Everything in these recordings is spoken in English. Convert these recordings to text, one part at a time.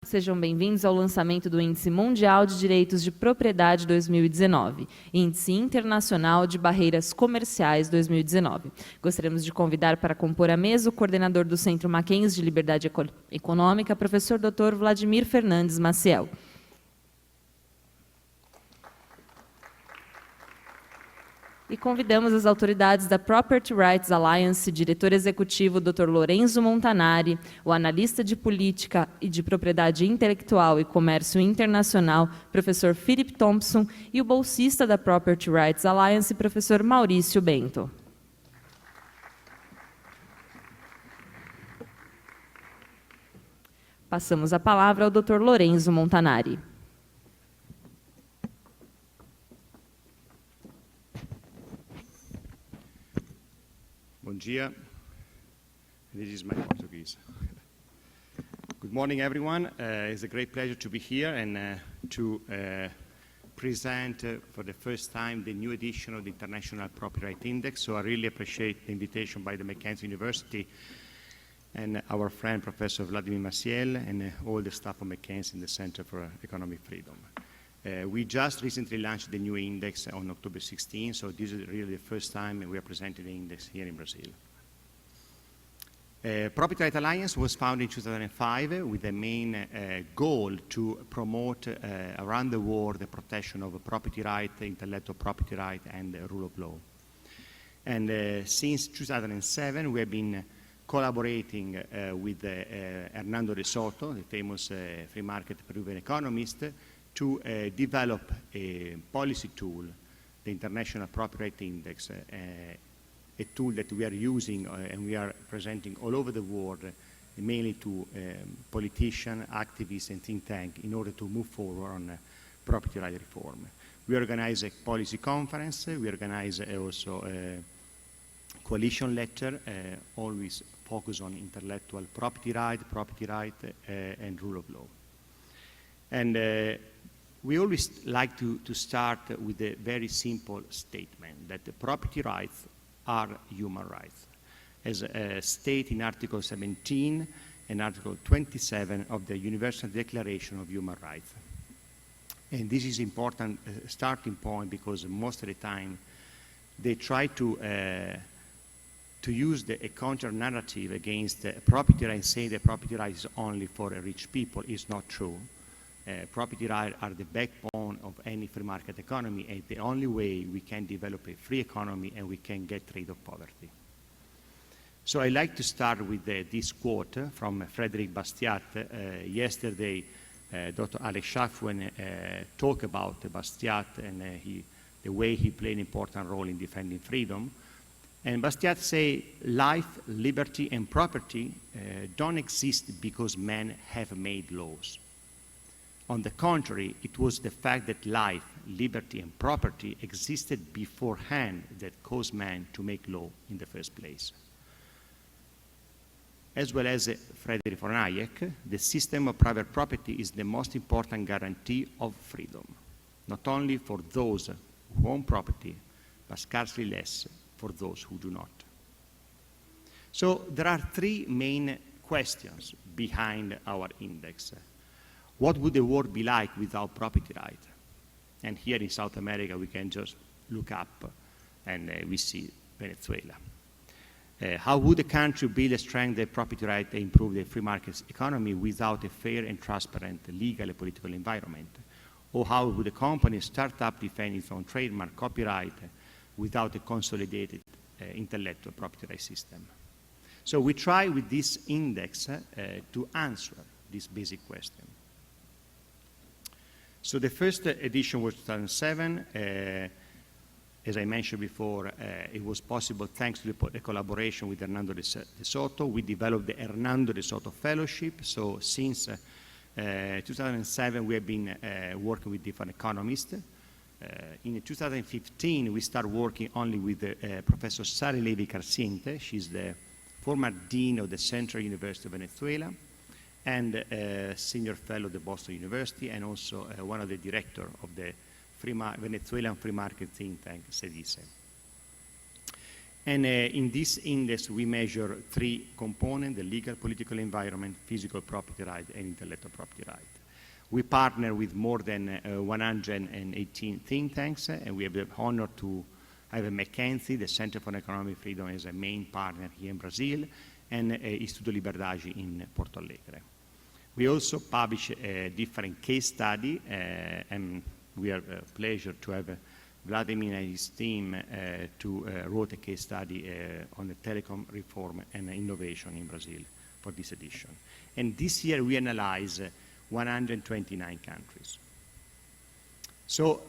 Sejam bem-vindos ao lançamento do Índice Mundial de Direitos de Propriedade 2019, Índice Internacional de Barreiras Comerciais 2019. Gostaríamos de convidar para compor a mesa o coordenador do Centro Mackenzie de Liberdade Econômica, professor Dr. Vladimir Fernandes Maciel. E convidamos as autoridades da Property Rights Alliance, diretor executivo Dr. Lorenzo Montanari, o analista de política e de propriedade intelectual e comércio internacional, professor Philip Thompson, e o bolsista da Property Rights Alliance, professor Maurício Bento. Passamos a palavra ao Dr. Lorenzo Montanari. Bom dia. This is my Portuguese. Good morning, everyone. It's a great pleasure to be here and to present for the first time the new edition of the International Property Rights Index. So I really appreciate the invitation by the Mackenzie University and our friend Professor Vladimir Maciel and all the staff of Mackenzie in the Center for Economic Freedom. We just recently launched the new index on October 16, so this is really the first time we are presenting the index here in Brazil. Property Rights Alliance was founded in 2005 with the main goal to promote around the world the protection of property right, intellectual property right, and the rule of law. And since 2007, we have been collaborating with Hernando de Soto, the famous free market Peruvian economist, to develop a policy tool, the International Property Rights Index, a tool that we are using and we are presenting all over the world, mainly to politicians, activists, and think tanks in order to move forward on property right reform. We organize a policy conference, we organize also a coalition letter, always focus on intellectual property right, and rule of law. And we always like to start with a very simple statement that the property rights are human rights, as stated in Article 17 and Article 27 of the Universal Declaration of Human Rights. And this is important starting point because most of the time they try to use a counter narrative against property rights, say that property rights is only for rich people. It's not true. Property rights are the backbone of any free market economy, and the only way we can develop a free economy and we can get rid of poverty. So I like to start with this quote from Frederic Bastiat. Yesterday, Dr. Alex Schafwen talked about Bastiat and the way he played an important role in defending freedom. And Bastiat say, life, liberty, and property don't exist because men have made laws. On the contrary, it was the fact that life, liberty, and property existed beforehand that caused man to make law in the first place. As well as Frederick von Hayek, the system of private property is the most important guarantee of freedom, not only for those who own property, but scarcely less for those who do not. So there are three main questions behind our index. What would the world be like without property right? And here in South America, we can just look up and we see Venezuela. How would the country build a strengthened property right and improve the free market economy without a fair and transparent legal and political environment? Or how would a company start up defend its own trademark copyright without a consolidated intellectual property right system? So we try with this index to answer this basic question. So the first edition was 2007. As I mentioned before, it was possible thanks to the collaboration with Hernando de Soto. We developed the Hernando de Soto Fellowship. So since 2007, we have been working with different economists. In 2015, we started working only with Professor Sally Levy-Carciente. She's the former dean of the Central University of Venezuela, and senior fellow at the Boston University, and also one of the directors of the Venezuelan free market think tank, CEDICE. And in this index, we measure three components: the legal, political environment, physical property right, and intellectual property right. We partner with more than 118 think tanks, and we have the honor to have a McKinsey, the Center for Economic Freedom, as a main partner here in Brazil, and Istituto Liberdade in Porto Alegre. We also publish a different case study, and we are pleasure to have Vladimir and his team to wrote a case study on the telecom reform and innovation in Brazil for this edition. And this year we analyze 129 countries. So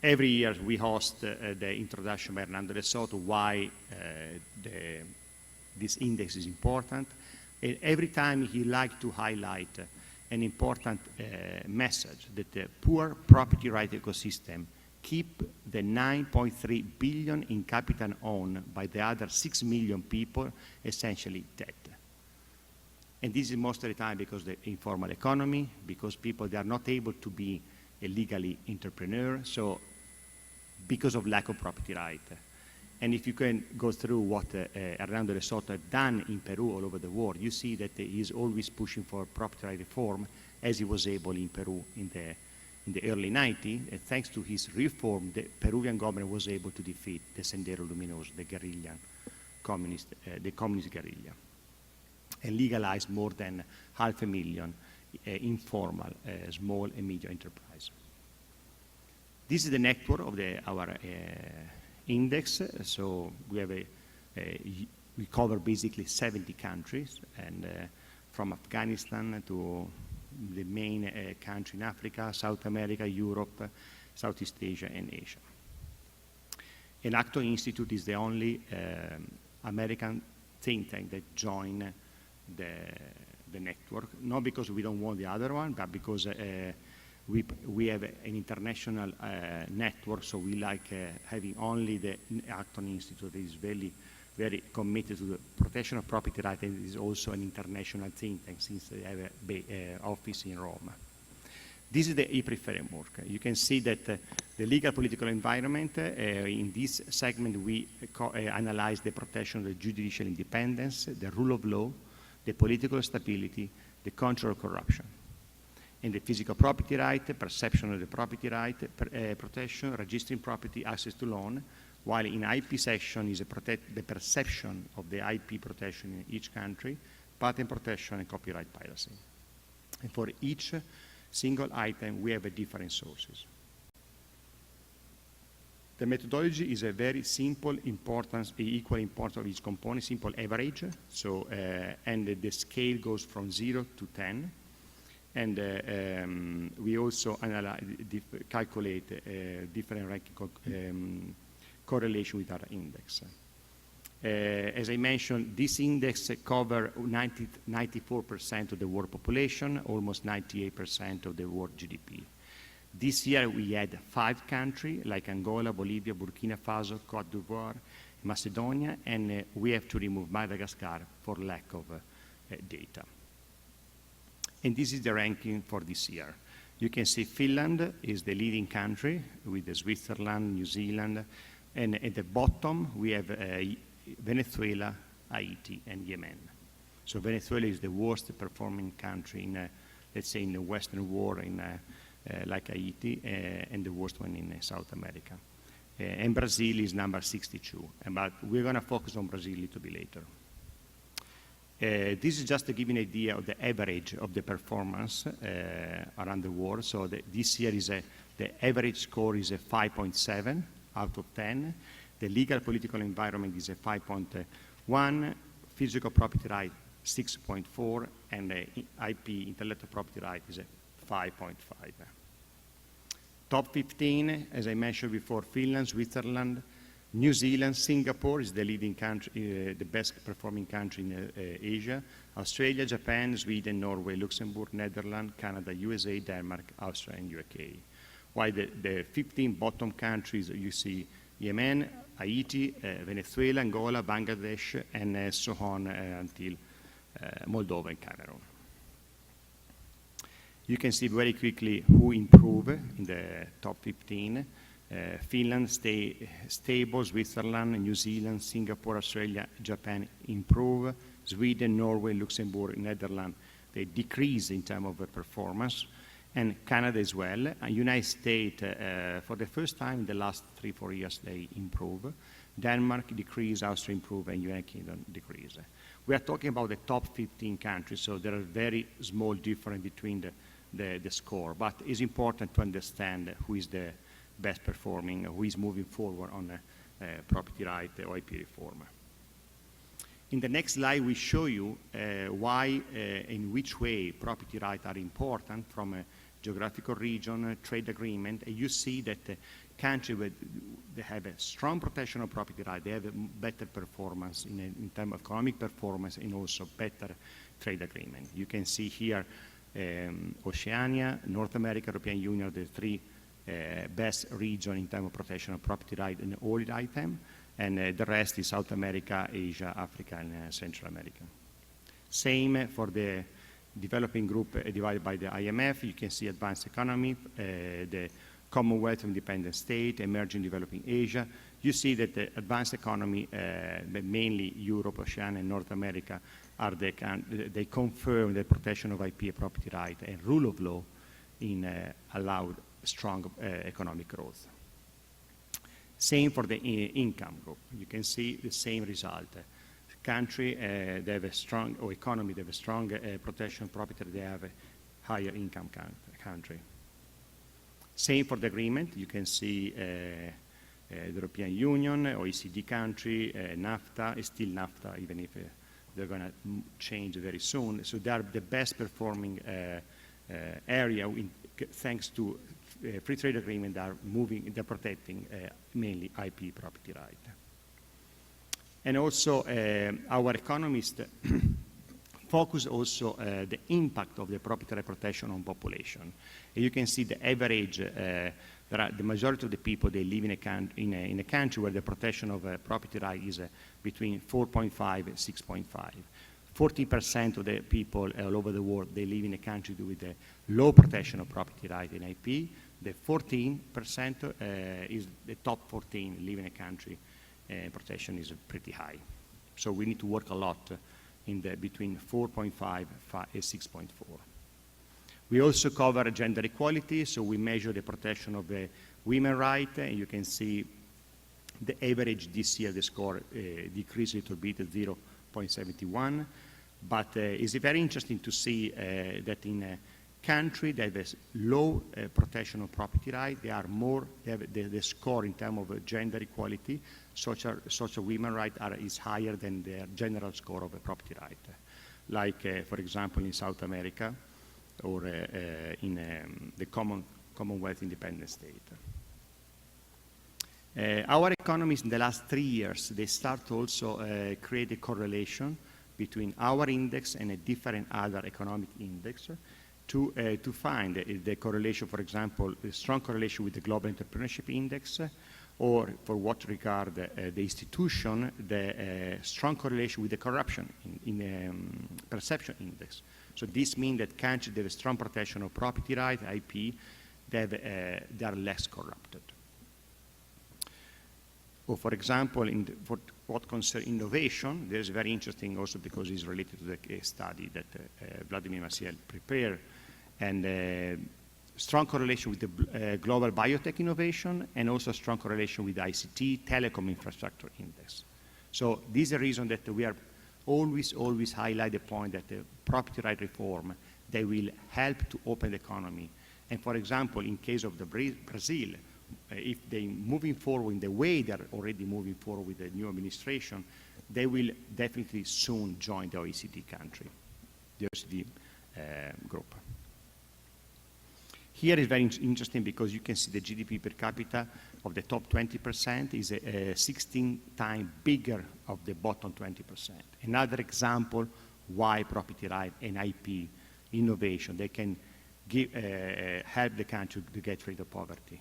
every year we host the introduction by Hernando de Soto, why this index is important. And every time he likes to highlight an important message that the poor property right ecosystem keep the 9.3 billion in capital owned by the other 6 million people essentially dead. And this is most of the time because the informal economy, because people, they are not able to be a legally entrepreneur, so because of lack of property right. And if you can go through what Hernando de Soto have done in Peru all over the world, you see that he is always pushing for property right reform, as he was able in Peru in the early 90s. And thanks to his reform, the Peruvian government was able to defeat the Sendero Luminoso, the guerrilla, the communist guerrilla, and legalize more than 500,000 informal small and medium enterprise. This is the network of our index. So we have we cover basically 70 countries, and from Afghanistan to the main country in Africa, South America, Europe, Southeast Asia, and Asia. And Acton Institute is the only American think tank that joined the network, not because we don't want the other one, but because we have an international network, so we like having only the Acton Institute that is very, very committed to the protection of property rights, and is also an international think tank since they have an office in Rome. This is the EPRI framework. You can see that the legal political environment, in this segment we analyze the protection of the judicial independence, the rule of law, the political stability, the control of corruption. In the physical property right, perception of the property right, protection, registering property, access to loan, while in IP section is the perception of the IP protection in each country, patent protection, and copyright piracy. And for each single item, we have a different sources. The methodology is a very simple importance, equal importance of each component, simple average. So, and the scale goes from 0 to 10. And we also calculate different ranking correlation with our index. As I mentioned, this index covers 94% of the world population, almost 98% of the world GDP. This year we had 5 countries like Angola, Bolivia, Burkina Faso, Cote d'Ivoire, Macedonia, and we have to remove Madagascar for lack of data. And this is the ranking for this year. You can see Finland is the leading country with Switzerland, New Zealand, and at the bottom we have Venezuela, Haiti, and Yemen. So Venezuela is the worst performing country in, let's say, in the Western world, in like Haiti, and the worst one in South America. And Brazil is number 62, but we're going to focus on Brazil a little bit later. This is just to give you an idea of the average of the performance around the world. So this year is the average score is a 5.7 out of 10. The legal political environment is a 5.1, physical property right 6.4, and IP, intellectual property right, is a 5.5. Top 15, as I mentioned before, Finland, Switzerland, New Zealand, Singapore is the leading country, the best performing country in Asia, Australia, Japan, Sweden, Norway, Luxembourg, Netherlands, Canada, USA, Denmark, Austria, and UK. While the 15 bottom countries, you see Yemen, Haiti, Venezuela, Angola, Bangladesh, and so on until Moldova and Cameroon. You can see very quickly who improved in the top 15. Finland stay stable, Switzerland, New Zealand, Singapore, Australia, Japan improve, Sweden, Norway, Luxembourg, Netherlands, they decrease in terms of performance, and Canada as well. United States, for the first time in the last 3-4 years, they improve. Denmark decrease, Austria improve, and United Kingdom decrease. We are talking about the top 15 countries, so there are very small difference between the score, but it's important to understand who is the best performing, who is moving forward on property right or IP reform. In the next slide, we show you why, in which way property rights are important from a geographical region, trade agreement. And you see that countries where they have a strong protection of property rights, they have a better performance in terms of economic performance and also better trade agreement. You can see here Oceania, North America, European Union are the three best region in terms of protection of property right and all item, and the rest is South America, Asia, Africa, and Central America. Same for the developing group divided by the IMF. You can see advanced economy, the Commonwealth of Independent States, emerging developing Asia. You see that the advanced economy, mainly Europe, Oceania, and North America, they confirm the protection of IP property right and rule of law in allowed strong economic growth. Same for the income group. You can see the same result. Country, they have a strong, or economy, they have a strong protection of property, they have a higher income country. Same for the agreement. You can see the European Union, OECD country, NAFTA, is still NAFTA, even if they're going to change very soon. So they are the best performing area thanks to free trade agreement that are moving, they're protecting mainly IP property right. And also our economists focus also the impact of the property right protection on population. And you can see the average, the majority of the people, they live in a country where the protection of property right is between 4.5 and 6.5. 40% of the people all over the world, they live in a country with a low protection of property right in IP. The 14% is the top 14 live in a country protection is pretty high. So we need to work a lot in the between 4.5 and 6.4. We also cover gender equality, so we measure the protection of the women rights, and you can see the average this year, the score decreased a little bit at 0.71, but it's very interesting to see that in a country that has low protection of property rights, they are more, they have the score in terms of gender equality, social women rights is higher than their general score of a property right. Like, for example, in South America or in the Commonwealth Independent State. Our economists in the last 3 years, they start also create a correlation between our index and a different other economic index to find the correlation, for example, a strong correlation with the Global Entrepreneurship Index, or for what regard the institution, the strong correlation with the corruption in perception index. So this means that countries that have a strong protection of property rights, IP, they are less corrupted. Or for example, for what concerns innovation, there's very interesting also because it's related to the case study that Vladimir Maciel prepared, and strong correlation with the global biotech innovation, and also strong correlation with ICT, telecom infrastructure index. So this is a reason that we are always highlight the point that the property right reform, they will help to open the economy. And for example, in case of the Brazil, if they moving forward in the way they're already moving forward with the new administration, they will definitely soon join the OECD country, the OECD group. Here is very interesting because you can see the GDP per capita of the top 20% is 16 times bigger of the bottom 20%. Another example why property right and IP innovation, they can give, help the country to get rid of poverty.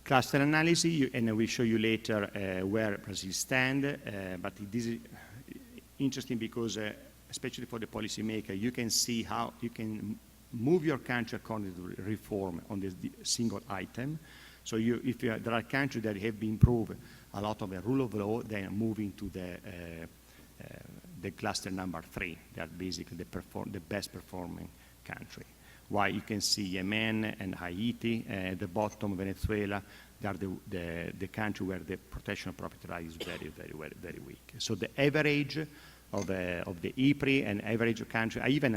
Cluster analysis, and I will show you later where Brazil stands, but this is interesting because, especially for the policymaker, you can see how you can move your country according to reform on this single item. So there are countries that have been improved a lot of the rule of law, then moving to the cluster number 3. They are basically the best performing country. While you can see Yemen and Haiti, at the bottom Venezuela, they are the country where the protection of property rights is very, very, very, very weak. So the average of the EPRI and average of country, even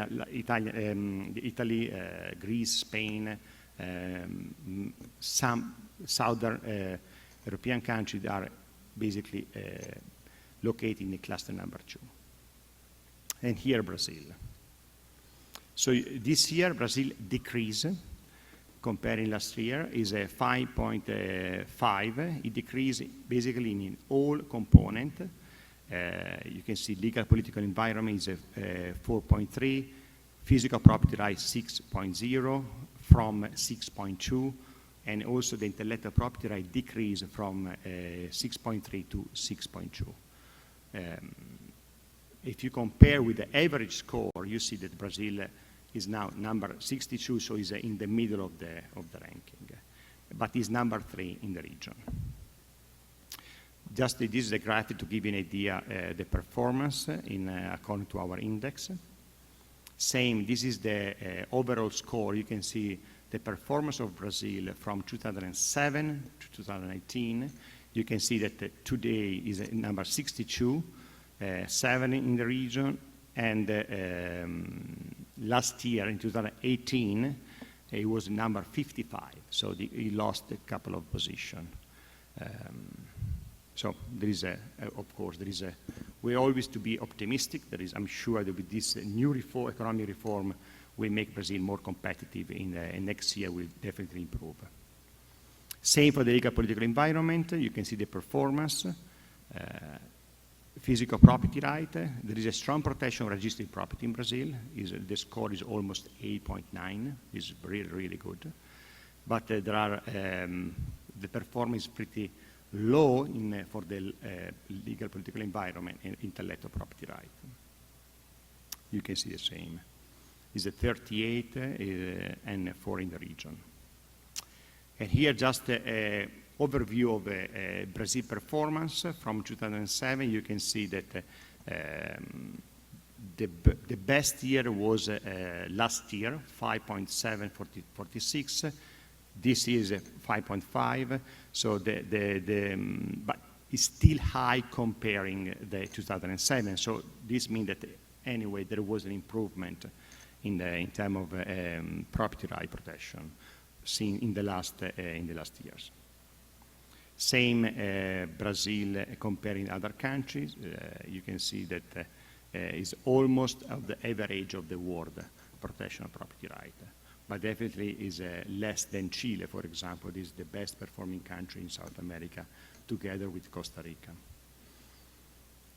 Italy, Greece, Spain, some southern European countries are basically located in the cluster number 2. And here Brazil. So this year Brazil decreased comparing last year is a 5.5. It decreased basically in all components. You can see legal political environment is 4.3, physical property rights 6.0 from 6.2, and also the intellectual property right decreased from 6.3 to 6.2. If you compare with the average score, you see that Brazil is now number 62, so is in the middle of the ranking, but is number 3 in the region. Just this is a graphic to give you an idea the performance according to our index. Same, this is the overall score. You can see the performance of Brazil from 2007 to 2018. You can see that today is number 62, 7 in the region, and last year in 2018 it was number 55. So he lost a couple of positions. So there is of course, we always to be optimistic. I'm sure that with this new economic reform, will make Brazil more competitive and next year will definitely improve. Same for the legal political environment. You can see the performance. Physical property right. There is a strong protection of registered property in Brazil. The score is almost 8.9. It's really, really good. But there are the performance is pretty low for the legal political environment and intellectual property right. You can see the same. It's a 38 and 4 in the region. And here just an overview of Brazil performance from 2007. You can see that the best year was last year, 5.746. This is 5.5. So but it's still high comparing the 2007. So this means that anyway there was an improvement in terms of property right protection seen in the last years. Same Brazil comparing other countries. You can see that is almost of the average of the world protection of property right, but definitely is less than Chile, for example. This is the best performing country in South America, together with Costa Rica.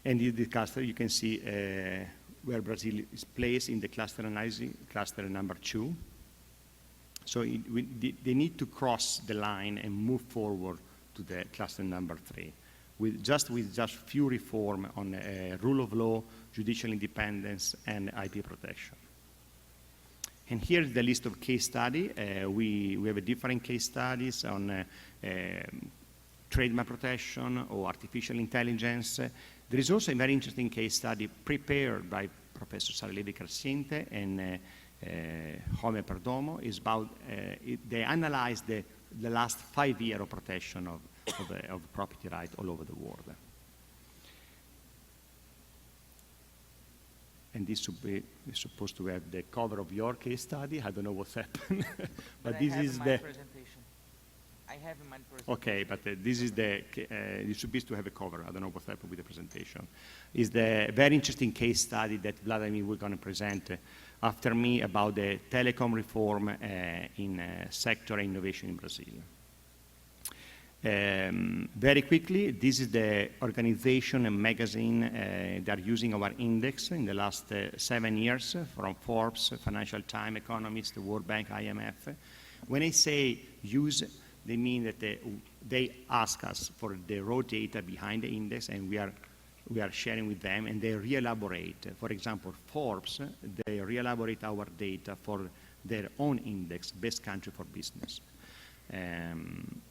And in the cluster, you can see where Brazil is placed in the cluster analysis, cluster number 2. So they need to cross the line and move forward to the cluster number 3, with just few reform on rule of law, judicial independence, and IP protection. And here is the list of case study. We have a different case studies on trademark protection or artificial intelligence. There is also a very interesting case study prepared by Professor Sara Levi-Crescente and Homer Perdomo. Is about they analyzed the last 5 years of protection of property right all over the world. And this should be supposed to have the cover of your case study. I don't know what's happened, but this is the presentation. I have in my presentation. Okay, but this is you're supposed to have a cover. I don't know what's happened with the presentation. Is the very interesting case study that Vladimir will going to present after me about the telecom reform in sector innovation in Brazil. Very quickly, this is the organization and magazine that are using our index in the last 7 years, from Forbes, Financial Times, Economist, the World Bank, IMF. When I say use, they mean that they ask us for the raw data behind the index, and we are sharing with them, and they re-elaborate. For example, Forbes, they re-elaborate our data for their own index, best country for business.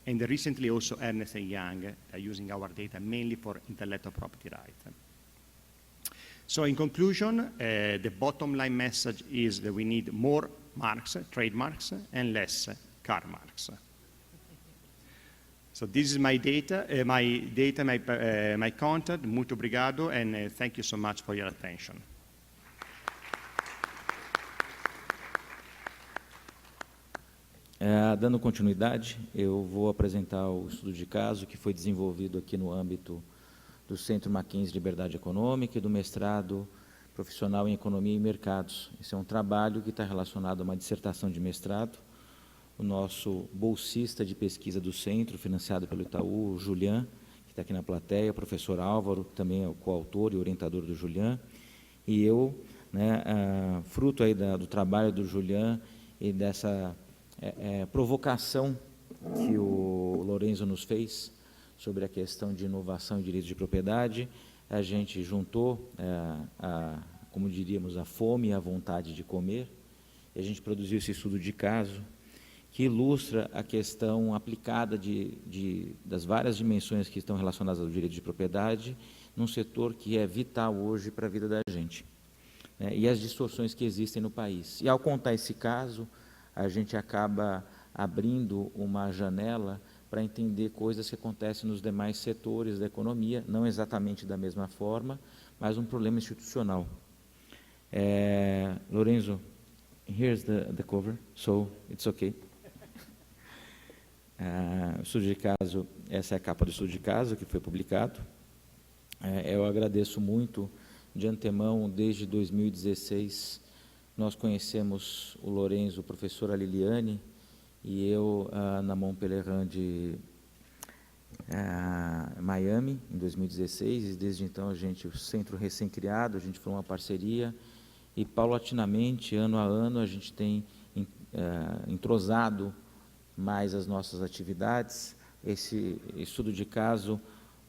And recently also Ernst & Young using our data mainly for intellectual property rights. So in conclusion, the bottom line message is that we need more marks, trademarks, and less car marks. So this is my data, my contact. Muito obrigado, and thank you so much for your attention. Dando continuidade, eu vou apresentar o estudo de caso que foi desenvolvido aqui no âmbito do Centro Mackenzie de Liberdade Econômica e do mestrado profissional em Economia e Mercados. Esse é um trabalho que está relacionado a uma dissertação de mestrado. O nosso bolsista de pesquisa do centro, financiado pelo Itaú, o Julian, que está aqui na plateia, o professor Álvaro, que também é o coautor e orientador do Julian, e eu, fruto aí do trabalho do Julian e dessa provocação que o Lorenzo nos fez sobre a questão de inovação e direitos de propriedade, a gente juntou, como diríamos, a fome e a vontade de comer, e a gente produziu esse estudo de caso, que ilustra a questão aplicada das várias dimensões que estão relacionadas ao direito de propriedade, num setor que é vital hoje para a vida da gente, né, e as distorções que existem no país. E ao contar esse caso, a gente acaba abrindo uma janela para entender coisas que acontecem nos demais setores da economia, não exatamente da mesma forma, mas um problema institucional. Lorenzo, here's the cover, so it's okay. O estudo de caso, essa é a capa do estudo de caso que foi publicado. Eu agradeço muito de antemão, desde 2016, nós conhecemos o Lorenzo, o professor Liliane, e eu na Montpellier de Miami, em 2016, e desde então o centro recém-criado, a gente formou uma parceria, e paulatinamente, ano a ano, a gente tem entrosado mais as nossas atividades. Esse estudo de caso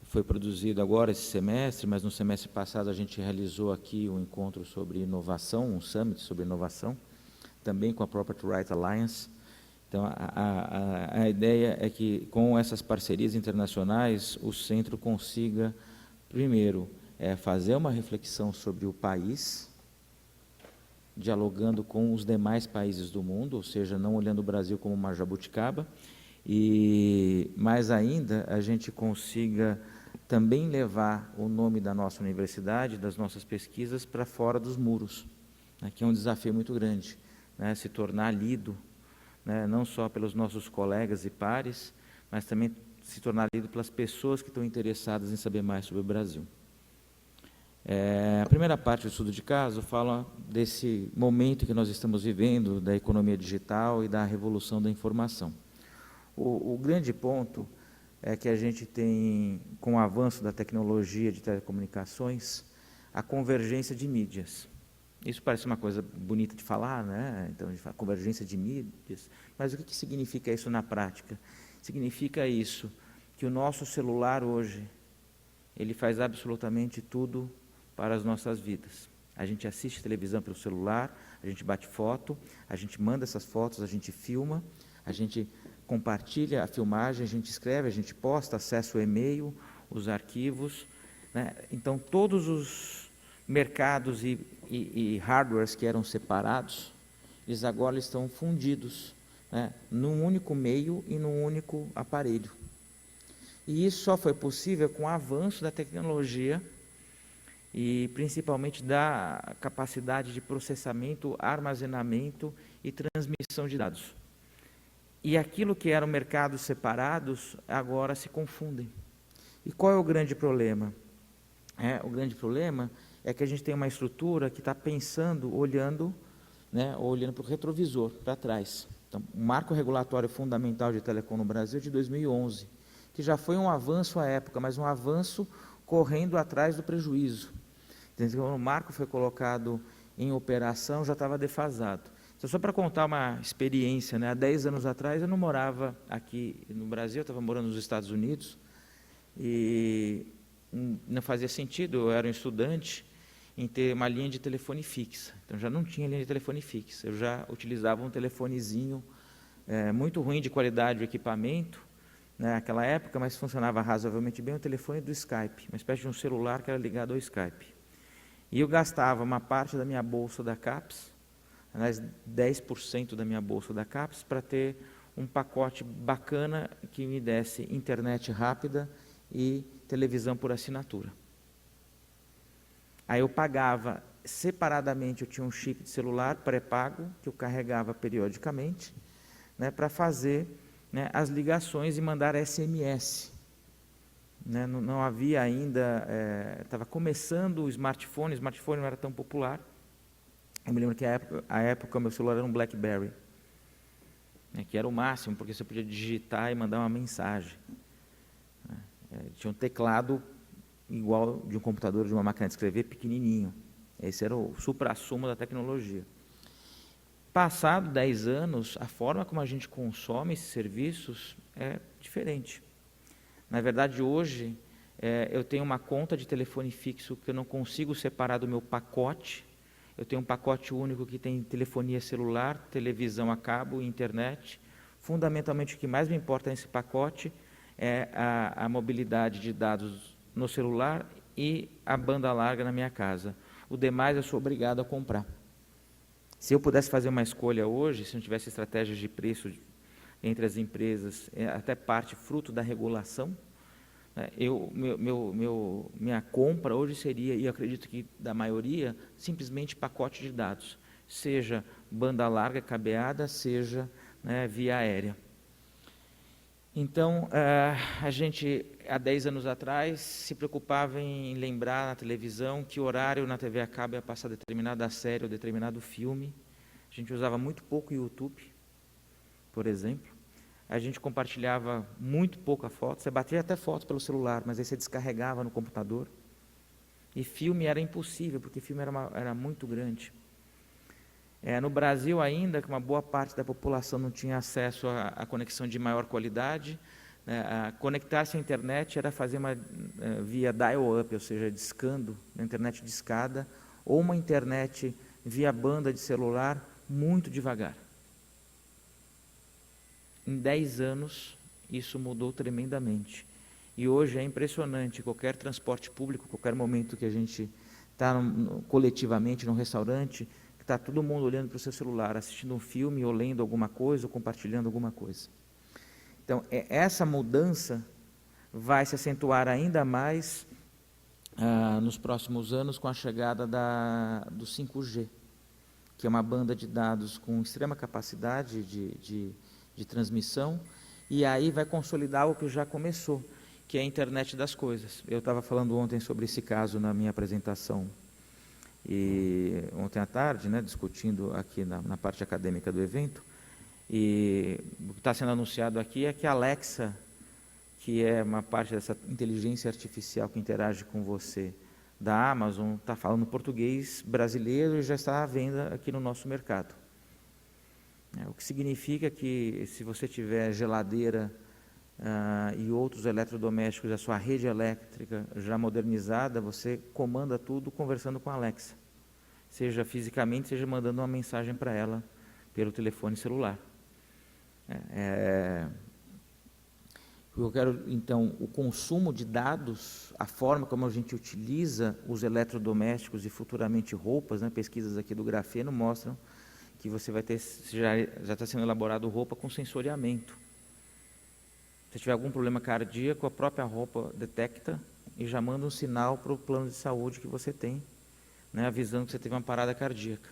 foi produzido agora esse semestre, mas no semestre passado a gente realizou aqui um encontro sobre inovação, um summit sobre inovação, também com a Property Rights Alliance. Então, a ideia é que, com essas parcerias internacionais, o centro consiga, primeiro, fazer uma reflexão sobre o país, dialogando com os demais países do mundo, ou seja, não olhando o Brasil como uma jabuticaba, e mais ainda, a gente consiga também levar o nome da nossa universidade, das nossas pesquisas, para fora dos muros, né, que é um desafio muito grande, né, se tornar lido, né, não só pelos nossos colegas e pares, mas também se tornar lido pelas pessoas que estão interessadas em saber mais sobre o Brasil. A primeira parte do estudo de caso fala desse momento que nós estamos vivendo, da economia digital e da revolução da informação. O grande ponto é que a gente tem, com o avanço da tecnologia de telecomunicações, a convergência de mídias. Isso parece uma coisa bonita de falar, né? Então, a gente fala convergência de mídias, mas o que significa isso na prática? Significa isso, que o nosso celular hoje, ele faz absolutamente tudo para as nossas vidas. A gente assiste televisão pelo celular, a gente bate foto, a gente manda essas fotos, a gente filma, a gente compartilha a filmagem, a gente escreve, a gente posta, acessa o e-mail, os arquivos, né? Então, todos os mercados e hardwares que eram separados, eles agora estão fundidos, né, num único meio e num único aparelho. E isso só foi possível com o avanço da tecnologia e principalmente da capacidade de processamento, armazenamento e transmissão de dados. E aquilo que eram mercados separados, agora se confundem. E qual é o grande problema? O grande problema é que a gente tem uma estrutura que está pensando, olhando para o retrovisor, para trás. Então, o marco regulatório fundamental de telecom no Brasil é de 2011, que já foi um avanço à época, mas um avanço correndo atrás do prejuízo. Então, quando o marco foi colocado em operação, já estava defasado. Então, só para contar uma experiência, né? Há 10 anos atrás eu não morava aqui no Brasil, eu estava morando nos Estados Unidos, e não fazia sentido, eu era um estudante, em ter uma linha de telefone fixa. Então, já não tinha linha de telefone fixa, eu já utilizava um telefonezinho muito ruim de qualidade o equipamento, né, naquela época, mas funcionava razoavelmente bem o telefone do Skype, uma espécie de um celular que era ligado ao Skype. E eu gastava uma parte da minha bolsa da CAPES, aliás, 10% da minha bolsa da CAPES, para ter um pacote bacana que me desse internet rápida e televisão por assinatura. Aí eu pagava separadamente, eu tinha um chip de celular pré-pago, que eu carregava periodicamente, né, para fazer, né, as ligações e mandar SMS. Né, não havia ainda, estava começando o smartphone não era tão popular. Eu me lembro que a época o meu celular era um BlackBerry, né, que era o máximo, porque você podia digitar e mandar uma mensagem. Tinha um teclado igual de um computador, de uma máquina de escrever, pequenininho. Esse era o suprassumo da tecnologia. Passado 10 anos, a forma como a gente consome esses serviços é diferente. Na verdade, hoje, eu tenho uma conta de telefone fixo que eu não consigo separar do meu pacote. Eu tenho um pacote único que tem telefonia celular, televisão a cabo e internet. Fundamentalmente, o que mais me importa nesse pacote é a mobilidade de dados no celular e a banda larga na minha casa. O demais eu sou obrigado a comprar. Se eu pudesse fazer uma escolha hoje, se não tivesse estratégias de preço entre as empresas, até parte fruto da regulação, né, minha compra hoje seria, e eu acredito que da maioria, simplesmente pacote de dados, seja banda larga cabeada, seja, né, via aérea. Então, a gente, há 10 anos atrás, se preocupava em lembrar na televisão que horário na TV a cabo ia passar determinada série ou determinado filme. A gente usava muito pouco o YouTube, por exemplo. A gente compartilhava muito pouca foto. Você batia até foto pelo celular, mas aí você descarregava no computador. E filme era impossível, porque filme era muito grande. No Brasil ainda, que uma boa parte da população não tinha acesso à conexão de maior qualidade, conectar-se à internet era fazer via dial-up, ou seja, discando, na internet de escada, ou uma internet via banda de celular muito devagar. Em 10 anos, isso mudou tremendamente. E hoje é impressionante, qualquer transporte público, qualquer momento que a gente está coletivamente num restaurante, está todo mundo olhando para o seu celular, assistindo um filme, ou lendo alguma coisa, ou compartilhando alguma coisa. Então, essa mudança vai se acentuar ainda mais nos próximos anos com a chegada do 5G, que é uma banda de dados com extrema capacidade de transmissão, e aí vai consolidar o que já começou, que é a internet das coisas. Eu estava falando ontem sobre esse caso na minha apresentação, e ontem à tarde, né, discutindo aqui na parte acadêmica do evento, e o que está sendo anunciado aqui é que a Alexa, que é uma parte dessa inteligência artificial que interage com você da Amazon, está falando português brasileiro e já está à venda aqui no nosso mercado. O que significa que se você tiver geladeira e outros eletrodomésticos, a sua rede elétrica já modernizada, você comanda tudo conversando com a Alexa, seja fisicamente, seja mandando uma mensagem para ela pelo telefone celular. Eu quero, então, o consumo de dados, a forma como a gente utiliza os eletrodomésticos e futuramente roupas, né, pesquisas aqui do grafeno mostram que você vai ter, já está sendo elaborado roupa com sensoriamento. Se tiver algum problema cardíaco, a própria roupa detecta e já manda um sinal para o plano de saúde que você tem, né, avisando que você teve uma parada cardíaca.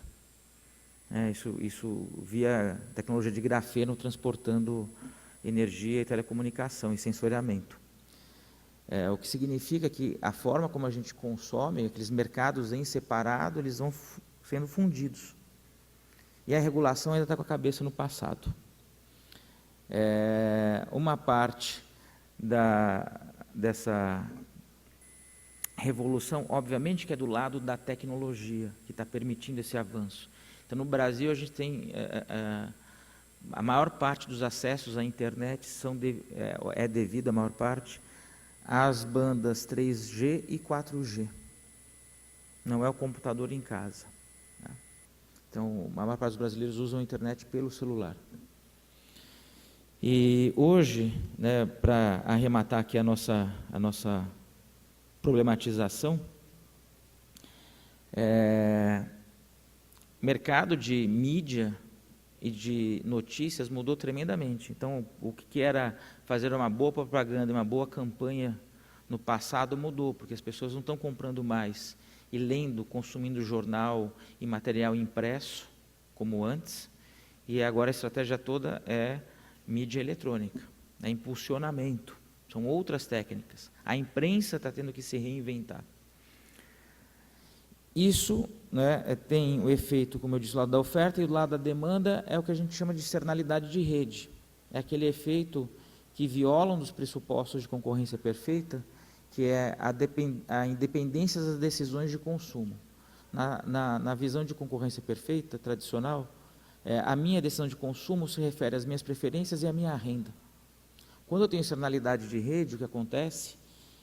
Isso via tecnologia de grafeno transportando energia e telecomunicação e sensoriamento. O que significa que a forma como a gente consome, aqueles mercados em separado, eles vão sendo fundidos. E a regulação ainda está com a cabeça no passado. Uma parte dessa revolução, obviamente, que é do lado da tecnologia, que está permitindo esse avanço. Então, no Brasil, a gente tem a maior parte dos acessos à internet é devido, a maior parte, às bandas 3G e 4G. Não é o computador em casa. Né? Então, a maior parte dos brasileiros usam a internet pelo celular. E hoje, né, para arrematar aqui a nossa problematização, mercado de mídia e de notícias mudou tremendamente. Então, o que era fazer uma boa propaganda, uma boa campanha no passado mudou, porque as pessoas não estão comprando mais e lendo, consumindo jornal e material impresso, como antes, e agora a estratégia toda é mídia eletrônica, é impulsionamento, são outras técnicas. A imprensa está tendo que se reinventar. Isso, né, tem o efeito, como eu disse, do lado da oferta, e do lado da demanda é o que a gente chama de externalidade de rede. É aquele efeito que viola um dos pressupostos de concorrência perfeita, que é a independência das decisões de consumo. Na visão de concorrência perfeita, tradicional, a minha decisão de consumo se refere às minhas preferências e à minha renda. Quando eu tenho externalidade de rede, o que acontece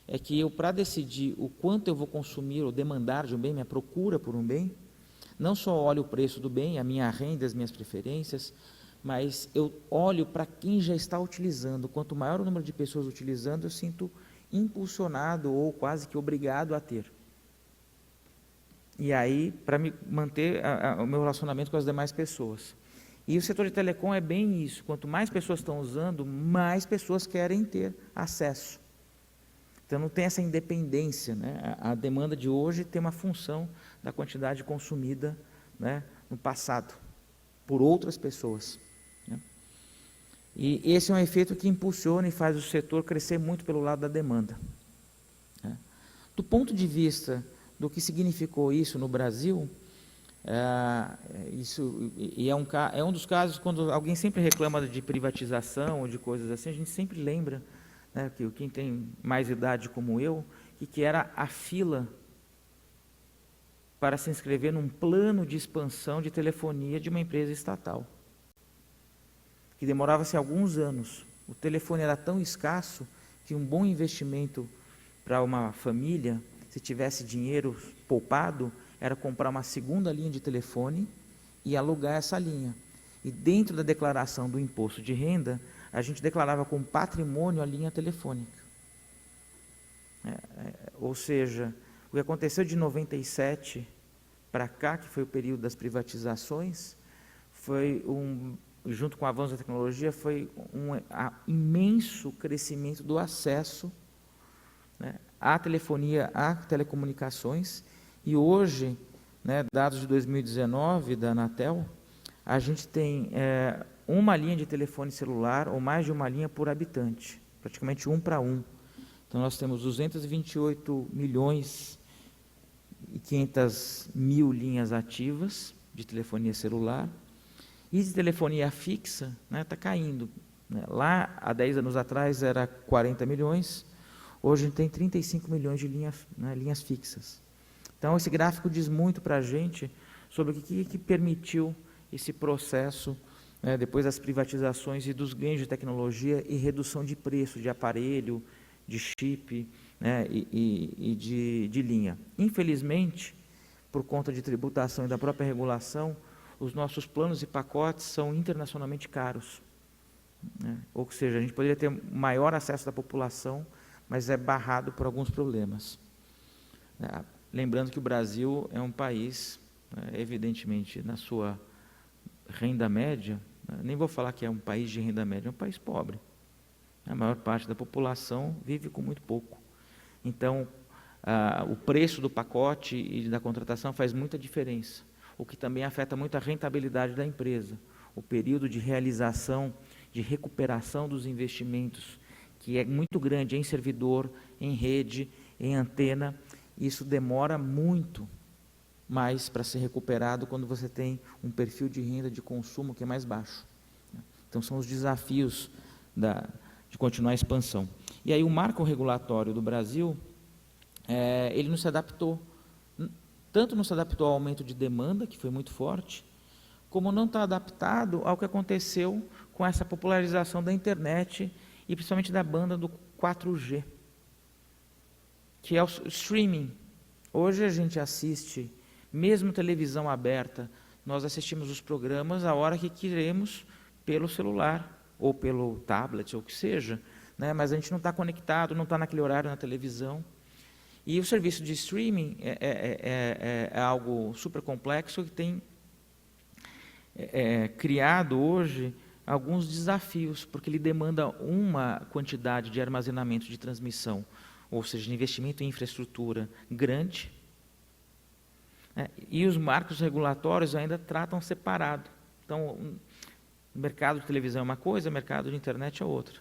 é que eu, para decidir o quanto eu vou consumir ou demandar de um bem, minha procura por um bem, não só olho o preço do bem, a minha renda, as minhas preferências, mas eu olho para quem já está utilizando. Quanto maior o número de pessoas utilizando, eu sinto impulsionado ou quase que obrigado a ter. E aí, para me manter o meu relacionamento com as demais pessoas. E o setor de telecom é bem isso. Quanto mais pessoas estão usando, mais pessoas querem ter acesso. Então, não tem essa independência, né? A demanda de hoje tem uma função da quantidade consumida, né, no passado, por outras pessoas, né? E esse é um efeito que impulsiona e faz o setor crescer muito pelo lado da demanda, né? Do ponto de vista do que significou isso no Brasil, é um dos casos, quando alguém sempre reclama de privatização ou de coisas assim, a gente sempre lembra, né, que quem tem mais idade como eu, que era a fila para se inscrever num plano de expansão de telefonia de uma empresa estatal, que demorava-se alguns anos. O telefone era tão escasso que um bom investimento para uma família, se tivesse dinheiro poupado, era comprar uma segunda linha de telefone e alugar essa linha. E dentro da declaração do imposto de renda, a gente declarava como patrimônio a linha telefônica. Ou seja, o que aconteceu de 97 para cá, que foi o período das privatizações, foi junto com o avanço da tecnologia, foi um imenso crescimento do acesso, né, à telefonia, a telecomunicações. E hoje, né, dados de 2019 da Anatel, a gente tem uma linha de telefone celular ou mais de uma linha por habitante, praticamente 1 para 1. Então, nós temos 228 milhões e 500 mil linhas ativas de telefonia celular. E de telefonia fixa, né, está caindo, né? Lá, há 10 anos atrás, era 40 milhões, hoje a gente tem 35 milhões de linhas fixas. Então, esse gráfico diz muito para a gente sobre o que permitiu esse processo, né, depois das privatizações e dos ganhos de tecnologia e redução de preço de aparelho, de chip, né, e de linha. Infelizmente, por conta de tributação e da própria regulação, os nossos planos e pacotes são internacionalmente caros, né? Ou seja, a gente poderia ter maior acesso da população, mas é barrado por alguns problemas. Lembrando que o Brasil é um país, evidentemente, na sua renda média, nem vou falar que é um país de renda média, é um país pobre. A maior parte da população vive com muito pouco. Então, o preço do pacote e da contratação faz muita diferença, o que também afeta muito a rentabilidade da empresa. O período de realização, de recuperação dos investimentos, que é muito grande em servidor, em rede, em antena, isso demora muito mais para ser recuperado quando você tem um perfil de renda de consumo que é mais baixo. Então, são os desafios de continuar a expansão. E aí o marco regulatório do Brasil, ele não se adaptou, tanto não se adaptou ao aumento de demanda, que foi muito forte, como não está adaptado ao que aconteceu com essa popularização da internet e principalmente da banda do 4G, que é o streaming. Hoje a gente assiste, mesmo televisão aberta, nós assistimos os programas a hora que queremos pelo celular, ou pelo tablet, ou o que seja, né? Mas a gente não está conectado, não está naquele horário na televisão. E o serviço de streaming é algo super complexo que tem criado hoje alguns desafios, porque ele demanda uma quantidade de armazenamento de transmissão, ou seja, de investimento em infraestrutura grande, e os marcos regulatórios ainda tratam separado. Então, o mercado de televisão é uma coisa, o mercado de internet é outra.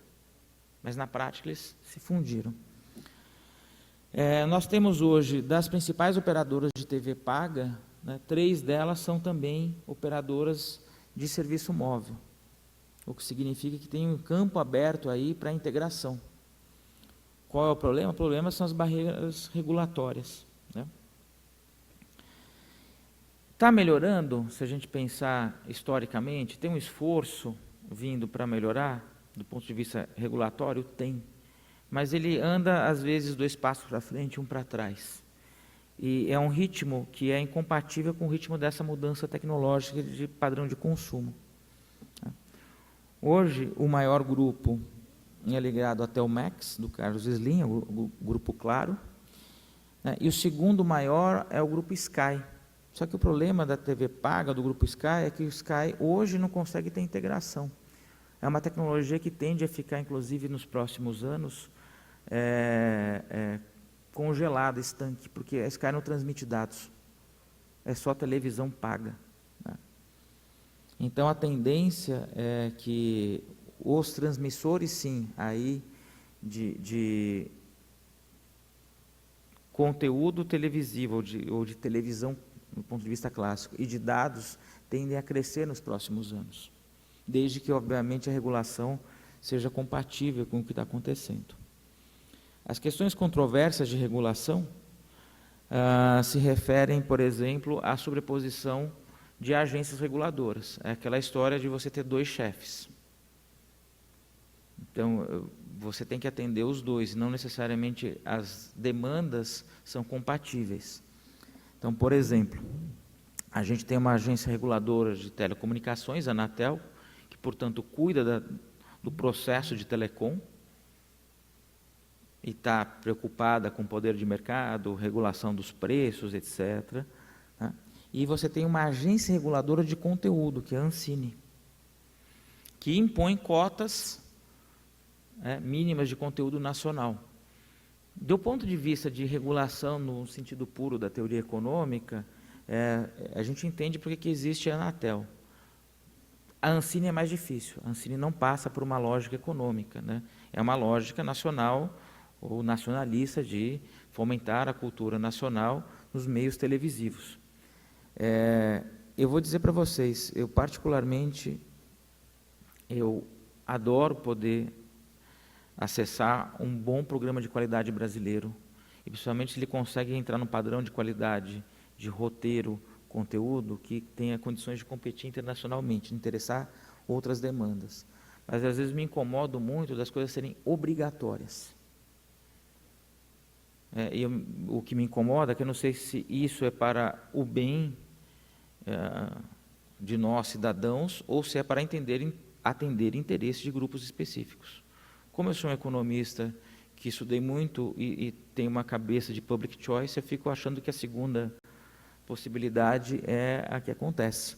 Mas, na prática, eles se fundiram. Nós temos hoje, das principais operadoras de TV paga, né, 3 delas são também operadoras de serviço móvel, o que significa que tem um campo aberto aí para a integração. Qual é o problema? O problema são as barreiras regulatórias, né? Está melhorando, se a gente pensar historicamente, tem um esforço vindo para melhorar, do ponto de vista regulatório? Tem. Mas ele anda, às vezes, 2 passos para frente, 1 para trás. E é um ritmo que é incompatível com o ritmo dessa mudança tecnológica de padrão de consumo. Hoje, o maior grupo é ligado até o Max, do Carlos Slim, o grupo Claro, né? E o segundo maior é o grupo Sky. Só que o problema da TV paga, do grupo Sky, é que o Sky hoje não consegue ter integração. É uma tecnologia que tende a ficar, inclusive, nos próximos anos, congelada, estanque, porque a Sky não transmite dados. É só televisão paga, né? Então, a tendência é que os transmissores, sim, aí de conteúdo televisivo ou de televisão, do ponto de vista clássico, e de dados, tendem a crescer nos próximos anos, desde que, obviamente, a regulação seja compatível com o que está acontecendo. As questões controversas de regulação se referem, por exemplo, à sobreposição de agências reguladoras. É aquela história de você ter 2 chefes. Então, você tem que atender os 2, não necessariamente as demandas são compatíveis. Então, por exemplo, a gente tem uma agência reguladora de telecomunicações, a Anatel, que, portanto, cuida do processo de telecom e está preocupada com o poder de mercado, regulação dos preços, etc., né? E você tem uma agência reguladora de conteúdo, que é a Ancine, que impõe cotas mínimas de conteúdo nacional. Do ponto de vista de regulação no sentido puro da teoria econômica, a gente entende porque que existe a Anatel. A Ancine é mais difícil. A Ancine não passa por uma lógica econômica, né? É uma lógica nacional ou nacionalista de fomentar a cultura nacional nos meios televisivos. Eu vou dizer para vocês, eu particularmente, eu adoro poder acessar um bom programa de qualidade brasileiro, e principalmente se ele consegue entrar no padrão de qualidade de roteiro, conteúdo, que tenha condições de competir internacionalmente, de interessar outras demandas. Mas às vezes me incomodo muito das coisas serem obrigatórias. O que me incomoda é que eu não sei se isso é para o bem de nós, cidadãos, ou se é para atender interesses de grupos específicos. Como eu sou um economista que estudei muito e tenho uma cabeça de public choice, eu fico achando que a segunda possibilidade é a que acontece.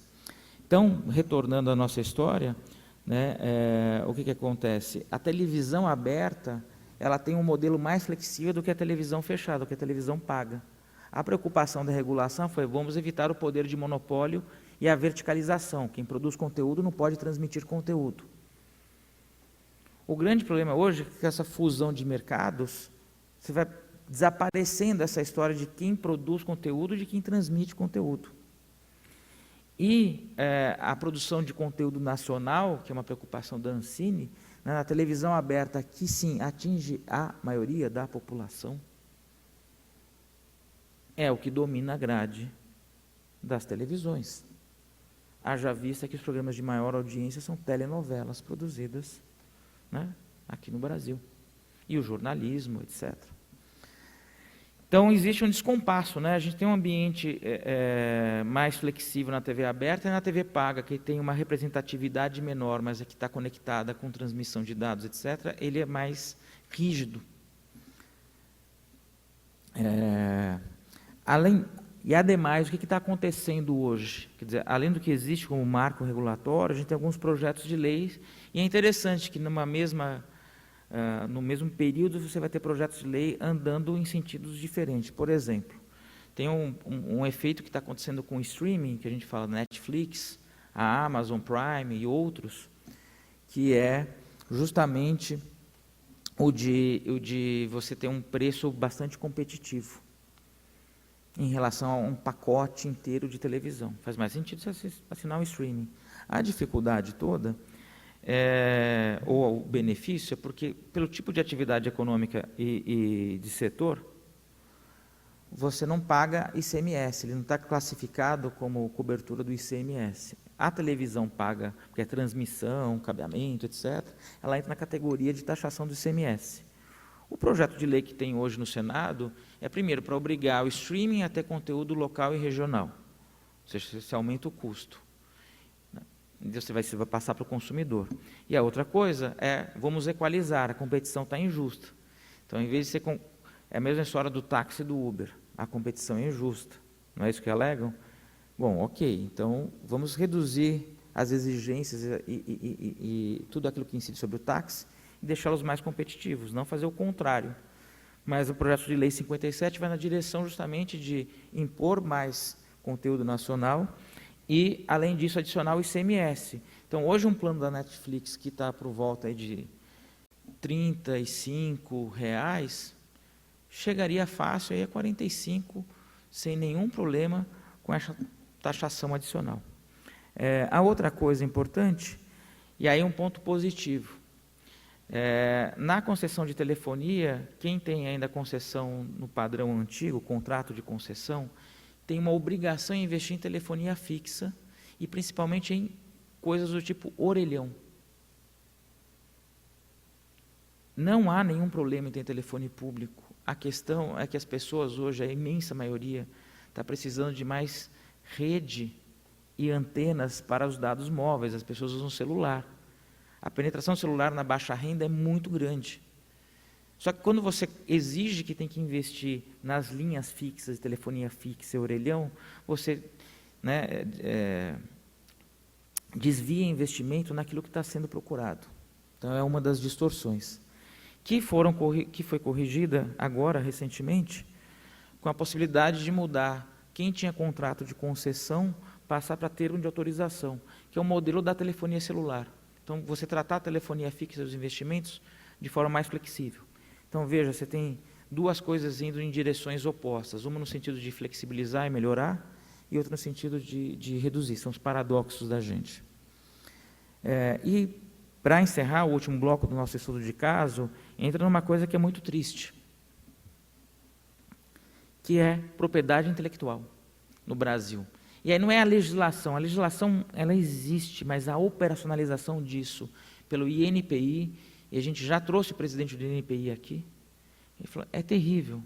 Então, retornando à nossa história, né, o que acontece? A televisão aberta, ela tem um modelo mais flexível do que a televisão fechada, do que a televisão paga. A preocupação da regulação foi: vamos evitar o poder de monopólio e a verticalização. Quem produz conteúdo não pode transmitir conteúdo. O grande problema hoje é que com essa fusão de mercados, você vai desaparecendo essa história de quem produz conteúdo e de quem transmite conteúdo. E a produção de conteúdo nacional, que é uma preocupação da Ancine, na televisão aberta, que sim, atinge a maioria da população, é o que domina a grade das televisões. Haja vista que os programas de maior audiência são telenovelas produzidas, né, aqui no Brasil, e o jornalismo, etc. Então, existe um descompasso, né? A gente tem um ambiente mais flexível na TV aberta e na TV paga, que tem uma representatividade menor, mas é que está conectada com transmissão de dados, etc., ele é mais rígido. Ademais, o que está acontecendo hoje? Quer dizer, além do que existe como marco regulatório, a gente tem alguns projetos de lei, e é interessante que no mesmo período você vai ter projetos de lei andando em sentidos diferentes. Por exemplo, tem um efeito que está acontecendo com o streaming, que a gente fala Netflix, a Amazon Prime e outros, que é justamente o de você ter um preço bastante competitivo em relação a um pacote inteiro de televisão. Faz mais sentido você assinar um streaming. A dificuldade toda, ou o benefício, é porque, pelo tipo de atividade econômica e de setor, você não paga ICMS, ele não está classificado como cobertura do ICMS. A televisão paga, porque é transmissão, cabeamento, etc., ela entra na categoria de taxação do ICMS. O projeto de lei que tem hoje no Senado é, primeiro, para obrigar o streaming a ter conteúdo local e regional, ou seja, você aumenta o custo. Você vai passar para o consumidor. E a outra coisa é, vamos equalizar, a competição está injusta. Então, em vez de ser... É a mesma história do táxi e do Uber, a competição é injusta. Não é isso que alegam? Bom, ok, então vamos reduzir as exigências e tudo aquilo que incide sobre o táxi e deixá-los mais competitivos, não fazer o contrário. Mas o projeto de lei 57 vai na direção justamente de impor mais conteúdo nacional e, além disso, adicionar o ICMS. Então, hoje um plano da Netflix que está por volta aí de R$35, chegaria fácil aí a 45, sem nenhum problema com essa taxação adicional. A outra coisa importante, e aí um ponto positivo, na concessão de telefonia, quem tem ainda concessão no padrão antigo, contrato de concessão, tem uma obrigação em investir em telefonia fixa e principalmente em coisas do tipo orelhão. Não há nenhum problema em ter telefone público. A questão é que as pessoas hoje, a imensa maioria, está precisando de mais rede e antenas para os dados móveis. As pessoas usam celular. A penetração celular na baixa renda é muito grande. Só que quando você exige que tem que investir nas linhas fixas, telefonia fixa e orelhão, você desvia investimento naquilo que está sendo procurado. Então, é uma das distorções. Que foi corrigida agora, recentemente, com a possibilidade de mudar quem tinha contrato de concessão, passar para termo de autorização, que é o modelo da telefonia celular. Então, você tratar a telefonia fixa e os investimentos de forma mais flexível. Então, veja, você tem duas coisas indo em direções opostas, uma no sentido de flexibilizar e melhorar, e outra no sentido de reduzir, são os paradoxos da gente. E, para encerrar o último bloco do nosso estudo de caso, entra numa coisa que é muito triste, que é propriedade intelectual no Brasil. E aí não é a legislação ela existe, mas a operacionalização disso pelo INPI, e a gente já trouxe o presidente do INPI aqui, ele falou, é terrível.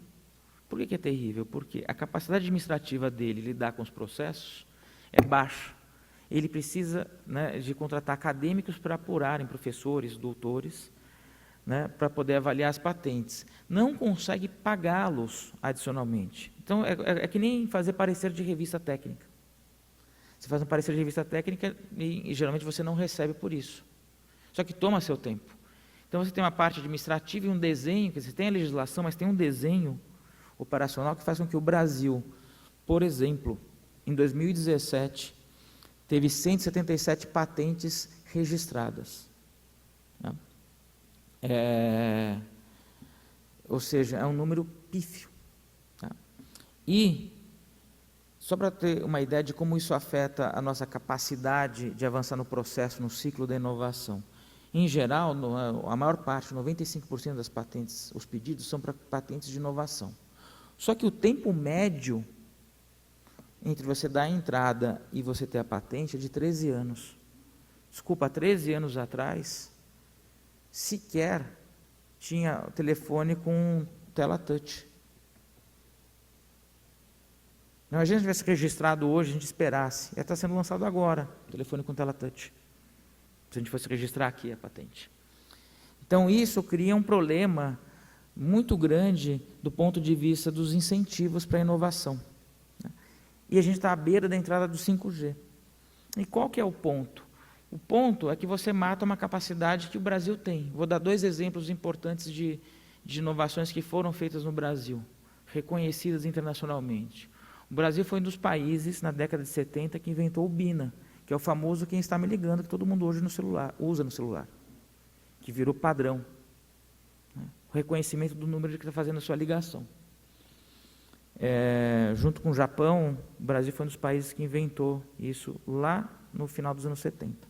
Por que é terrível? Porque a capacidade administrativa dele lidar com os processos é baixa. Ele precisa de contratar acadêmicos para apurarem, professores, doutores, para poder avaliar as patentes. Não consegue pagá-los adicionalmente. Então, é que nem fazer parecer de revista técnica. Você faz um parecer de revista técnica e geralmente você não recebe por isso. Só que toma seu tempo. Então, você tem uma parte administrativa e um desenho, quer dizer, você tem a legislação, mas tem um desenho operacional que faz com que o Brasil, por exemplo, em 2017, teve 177 patentes registradas. Ou seja, é um número pífio. E, só para ter uma ideia de como isso afeta a nossa capacidade de avançar no processo, no ciclo da inovação. Em geral, a maior parte, 95% das patentes, os pedidos são para patentes de inovação. Só que o tempo médio entre você dar a entrada e você ter a patente é de 13 anos. Desculpa, 13 anos atrás, sequer tinha telefone com tela touch. Não, a gente tivesse registrado hoje, a gente esperasse. Está sendo lançado agora, telefone com tela touch. Se a gente fosse registrar aqui a patente. Então, isso cria um problema muito grande do ponto de vista dos incentivos para a inovação. E a gente está à beira da entrada do 5G. E qual que é o ponto? O ponto é que você mata uma capacidade que o Brasil tem. Vou dar 2 exemplos importantes de inovações que foram feitas no Brasil, reconhecidas internacionalmente. O Brasil foi um dos países, na década de 70, que inventou o BINA, que é o famoso quem está me ligando, que todo mundo hoje no celular, usa no celular, que virou padrão. O reconhecimento do número de que está fazendo a sua ligação. Junto com o Japão, o Brasil foi um dos países que inventou isso lá no final dos anos 70.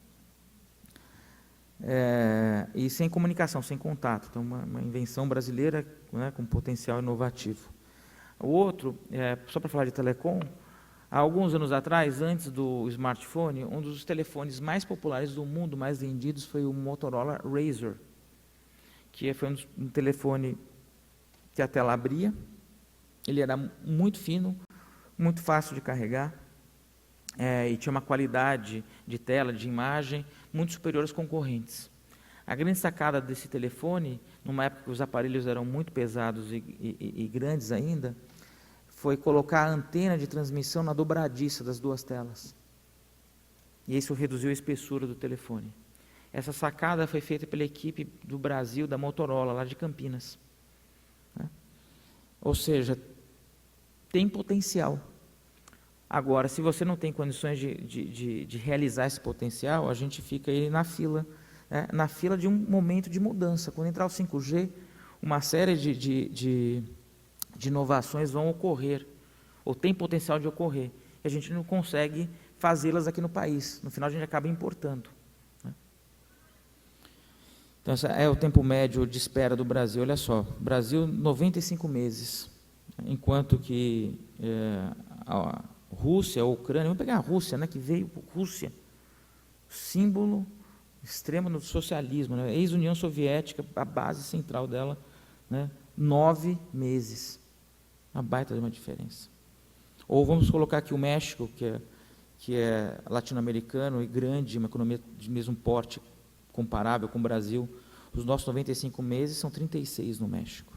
E sem comunicação, sem contato. Então, uma invenção brasileira, né, com potencial inovativo. O outro, só para falar de telecom, há alguns anos atrás, antes do smartphone, um dos telefones mais populares do mundo, mais vendidos, foi o Motorola Razr, que foi um telefone que a tela abria, ele era muito fino, muito fácil de carregar, e tinha uma qualidade de tela, de imagem, muito superior aos concorrentes. A grande sacada desse telefone, numa época que os aparelhos eram muito pesados e grandes ainda, foi colocar a antena de transmissão na dobradiça das 2 telas. E isso reduziu a espessura do telefone. Essa sacada foi feita pela equipe do Brasil, da Motorola, lá de Campinas. Ou seja, tem potencial. Agora, se você não tem condições de realizar esse potencial, a gente fica aí na fila de um momento de mudança. Quando entrar o 5G, uma série de inovações vão ocorrer, ou tem potencial de ocorrer, e a gente não consegue fazê-las aqui no país. No final, a gente acaba importando. Então, esse é o tempo médio de espera do Brasil. Olha só, Brasil, 95 meses, enquanto que a Rússia, a Ucrânia, vamos pegar a Rússia, né, que veio, Rússia, símbolo extremo do socialismo, né, ex-União Soviética, a base central dela, né, 9 meses, uma baita de uma diferença. Ou vamos colocar aqui o México, que é latino-americano e grande, uma economia de mesmo porte, comparável com o Brasil, os nossos 95 meses são 36 no México.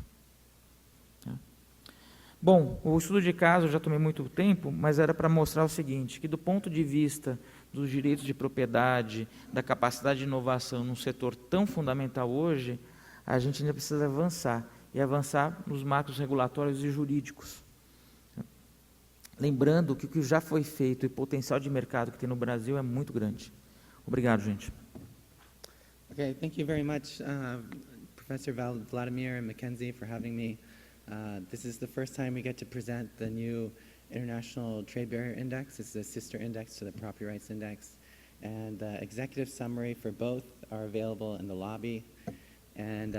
Bom, o estudo de caso, eu já tomei muito tempo, mas era para mostrar o seguinte, que do ponto de vista dos direitos de propriedade, da capacidade de inovação num setor tão fundamental hoje, a gente ainda precisa avançar, e avançar nos marcos regulatórios e jurídicos. Lembrando que o que já foi feito e o potencial de mercado que tem no Brasil é muito grande. Obrigado, gente. Okay, thank you very much, Professor Vladimir and Mackenzie, for having me. This is the first time we get to present the new International Trade Barrier Index. It's a sister index to the Property Rights Index. And the executive summary for both are available in the lobby. And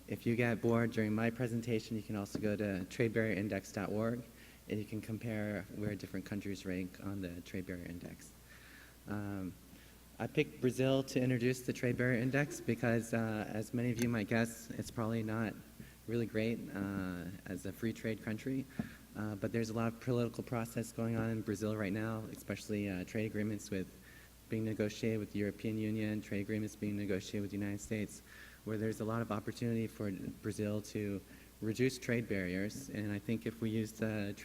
if you get bored during my presentation, you can also go to tradebarrierindex.org, and you can compare where different countries rank on the Trade Barrier Index. I picked Brazil to introduce the Trade Barrier Index because, as many of you might guess, it's probably not really great as a free trade country, but there's a lot of political process going on in Brazil right now, especially trade agreements being negotiated with the European Union, trade agreements being negotiated with the United States, where there's a lot of opportunity for Brazil to reduce trade barriers. And I think if we use the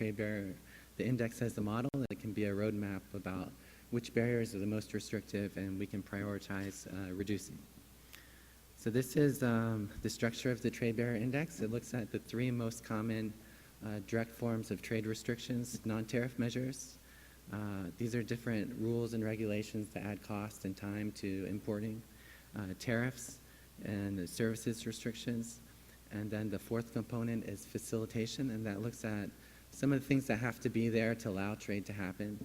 index as the model, it can be a roadmap about which barriers are the most restrictive, and we can prioritize reducing. So this is the structure of the Trade Barrier Index. It looks at the 3 most common direct forms of trade restrictions, non-tariff measures. These are different rules and regulations that add cost and time to importing, tariffs, and the services restrictions. And then the 4th component is facilitation, and that looks at some of the things that have to be there to allow trade to happen.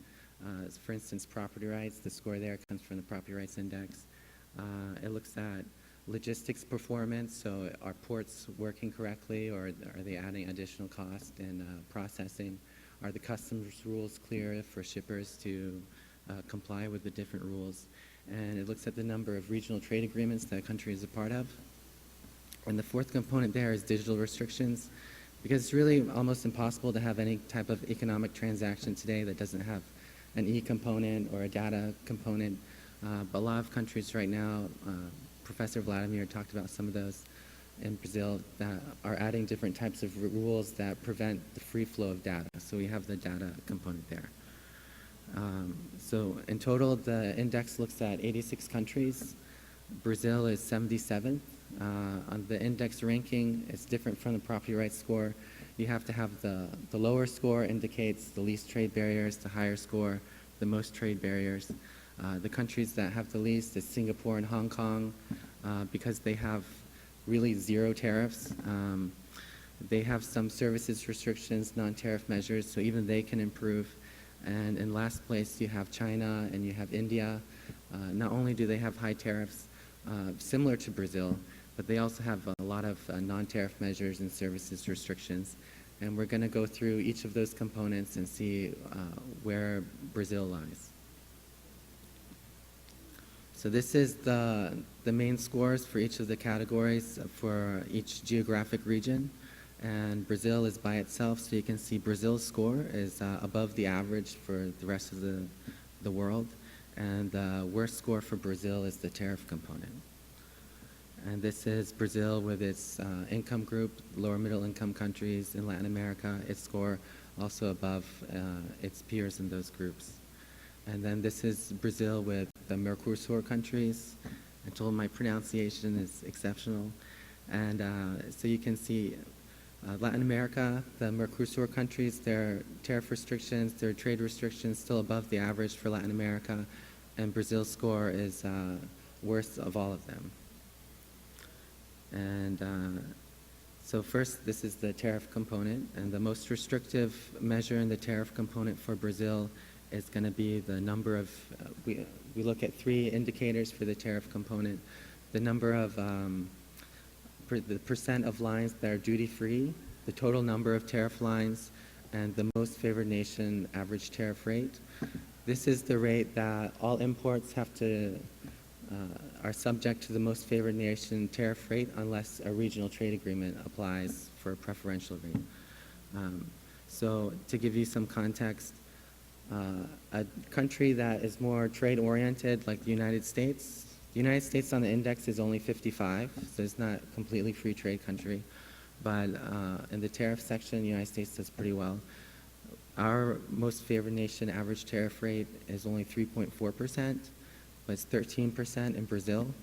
For instance, property rights, the score there comes from the Property Rights Index. It looks at logistics performance, so are ports working correctly, or are they adding additional cost in processing? Are the customs rules clear for shippers to comply with the different rules? And it looks at the number of regional trade agreements that a country is a part of. And the 4th component there is digital restrictions. because it's really almost impossible to have any type of economic transaction today that doesn't have an e-component or a data component. But a lot of countries right now, Professor Vladimir talked about some of those in Brazil, that are adding different types of rules that prevent the free flow of data. So we have the data component there. So in total, the index looks at 86 countries. Brazil is 77th. On the index ranking, it's different from the property rights score. You have to have the lower score indicates the least trade barriers, the higher score, the most trade barriers. The countries that have the least is Singapore and Hong Kong, because they have really zero tariffs. They have some services restrictions, non-tariff measures, so even they can improve. And in last place, you have China and you have India. Not only do they have high tariffs, similar to Brazil, but they also have a lot of non-tariff measures and services restrictions. And we're going to go through each of those components and see where Brazil lies. So this is the main scores for each of the categories for each geographic region. And Brazil is by itself, so you can see Brazil's score is above the average for the rest of the world. And the worst score for Brazil is the tariff component. And this is Brazil with its income group, lower middle income countries in Latin America. Its score also above its peers in those groups. And then this is Brazil with the Mercosur countries. I told my pronunciation is exceptional. And so you can see Latin America, the Mercosur countries, their tariff restrictions, their trade restrictions still above the average for Latin America. And Brazil's score is worst of all of them. And so first, this is the tariff component. And the most restrictive measure in the tariff component for Brazil is going to be the number of, we look at 3 indicators for the tariff component. The number of, the percent of lines that are duty-free, the total number of tariff lines, and the most favored nation average tariff rate. This is the rate that all imports have to, are subject to the most favored nation tariff rate unless a regional trade agreement applies for a preferential rate. So to give you some context, a country that is more trade-oriented, like the United States on the index is only 55, so it's not a completely free trade country. But in the tariff section, the United States does pretty well. Our most favored nation average tariff rate is only 3.4%, but it's 13% in Brazil.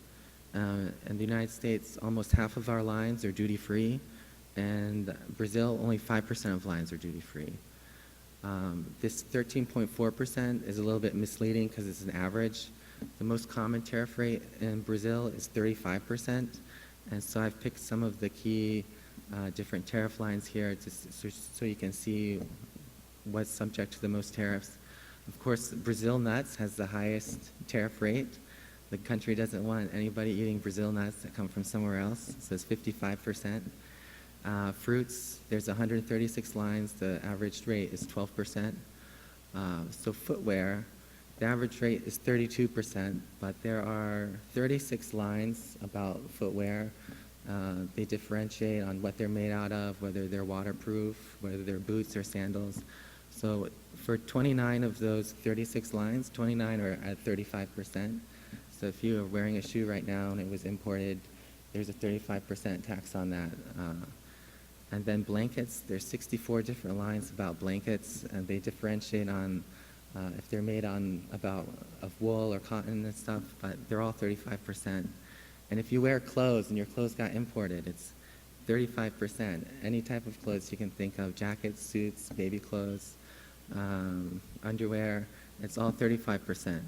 In the United States, almost half of our lines are duty-free, and Brazil, only 5% of lines are duty-free. This 13.4% is a little bit misleading because it's an average. The most common tariff rate in Brazil is 35%, and so I've picked some of the key different tariff lines here so you can see what's subject to the most tariffs. Of course, Brazil nuts has the highest tariff rate. The country doesn't want anybody eating Brazil nuts that come from somewhere else, so it's 55%. Fruits, there's 136 lines, the average rate is 12%. So footwear, the average rate is 32%, but there are 36 lines about footwear. They differentiate on what they're made out of, whether they're waterproof, whether they're boots or sandals. So for 29 of those 36 lines, 29 are at 35%. So if you are wearing a shoe right now and it was imported, there's a 35% tax on that. And then blankets, there's 64 different lines about blankets, and they differentiate on if they're made of wool or cotton and stuff, but they're all 35%. And if you wear clothes and your clothes got imported, it's 35%. Any type of clothes you can think of, jackets, suits, baby clothes, underwear, it's all 35%.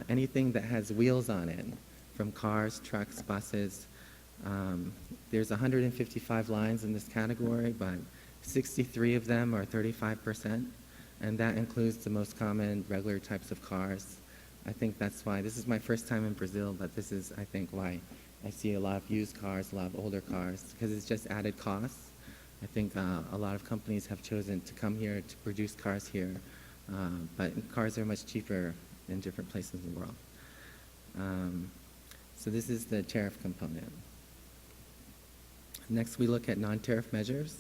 Anything that has wheels on it, from cars, trucks, buses, there's 155 lines in this category, but 63 of them are 35%, and that includes the most common regular types of cars. I think that's why, this is my first time in Brazil, but this is, I think, why I see a lot of used cars, a lot of older cars, because it's just added costs. I think a lot of companies have chosen to come here to produce cars here, but cars are much cheaper in different places in the world. So this is the tariff component. Next, we look at non-tariff measures.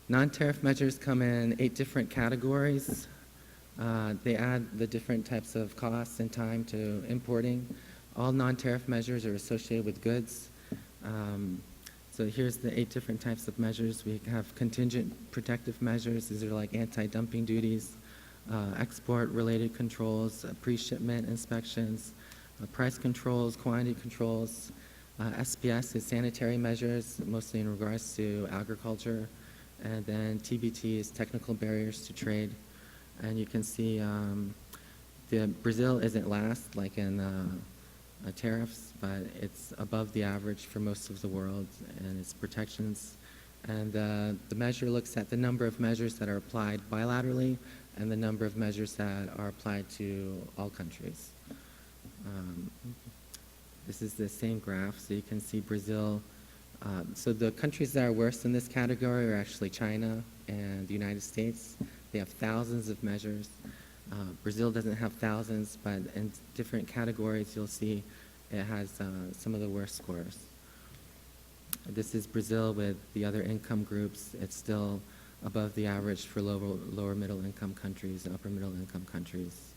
Non-tariff measures come in 8 different categories. They add the different types of costs and time to importing. All non-tariff measures are associated with goods. So here's the 8 different types of measures. We have contingent protective measures. These are like anti-dumping duties, export-related controls, pre-shipment inspections, price controls, quantity controls. SPS is sanitary measures, mostly in regards to agriculture. And then TBT is technical barriers to trade. And you can see Brazil isn't last, like in tariffs, but it's above the average for most of the world and its protections. And the measure looks at the number of measures that are applied bilaterally and the number of measures that are applied to all countries. This is the same graph, so you can see Brazil. So the countries that are worse in this category are actually China and the United States. They have thousands of measures. Brazil doesn't have thousands, but in different categories you'll see it has some of the worst scores. This is Brazil with the other income groups. It's still above the average for lower middle income countries, upper middle income countries.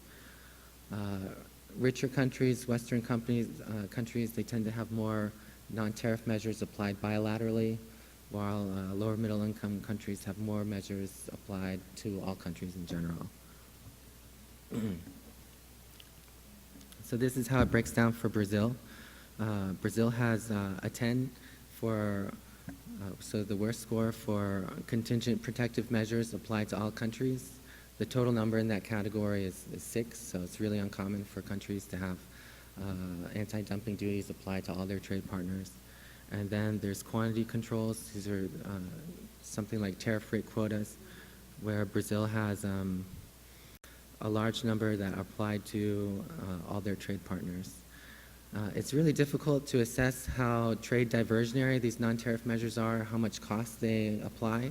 Richer countries, Western countries, they tend to have more non-tariff measures applied bilaterally, while lower middle income countries have more measures applied to all countries in general. So this is how it breaks down for Brazil. Brazil has a 10 for, so the worst score for contingent protective measures applied to all countries. The total number in that category is 6, so it's really uncommon for countries to have anti-dumping duties applied to all their trade partners. And then there's quantity controls. These are something like tariff rate quotas, where Brazil has a large number that are applied to all their trade partners. It's really difficult to assess how trade diversionary these non-tariff measures are, how much cost they apply.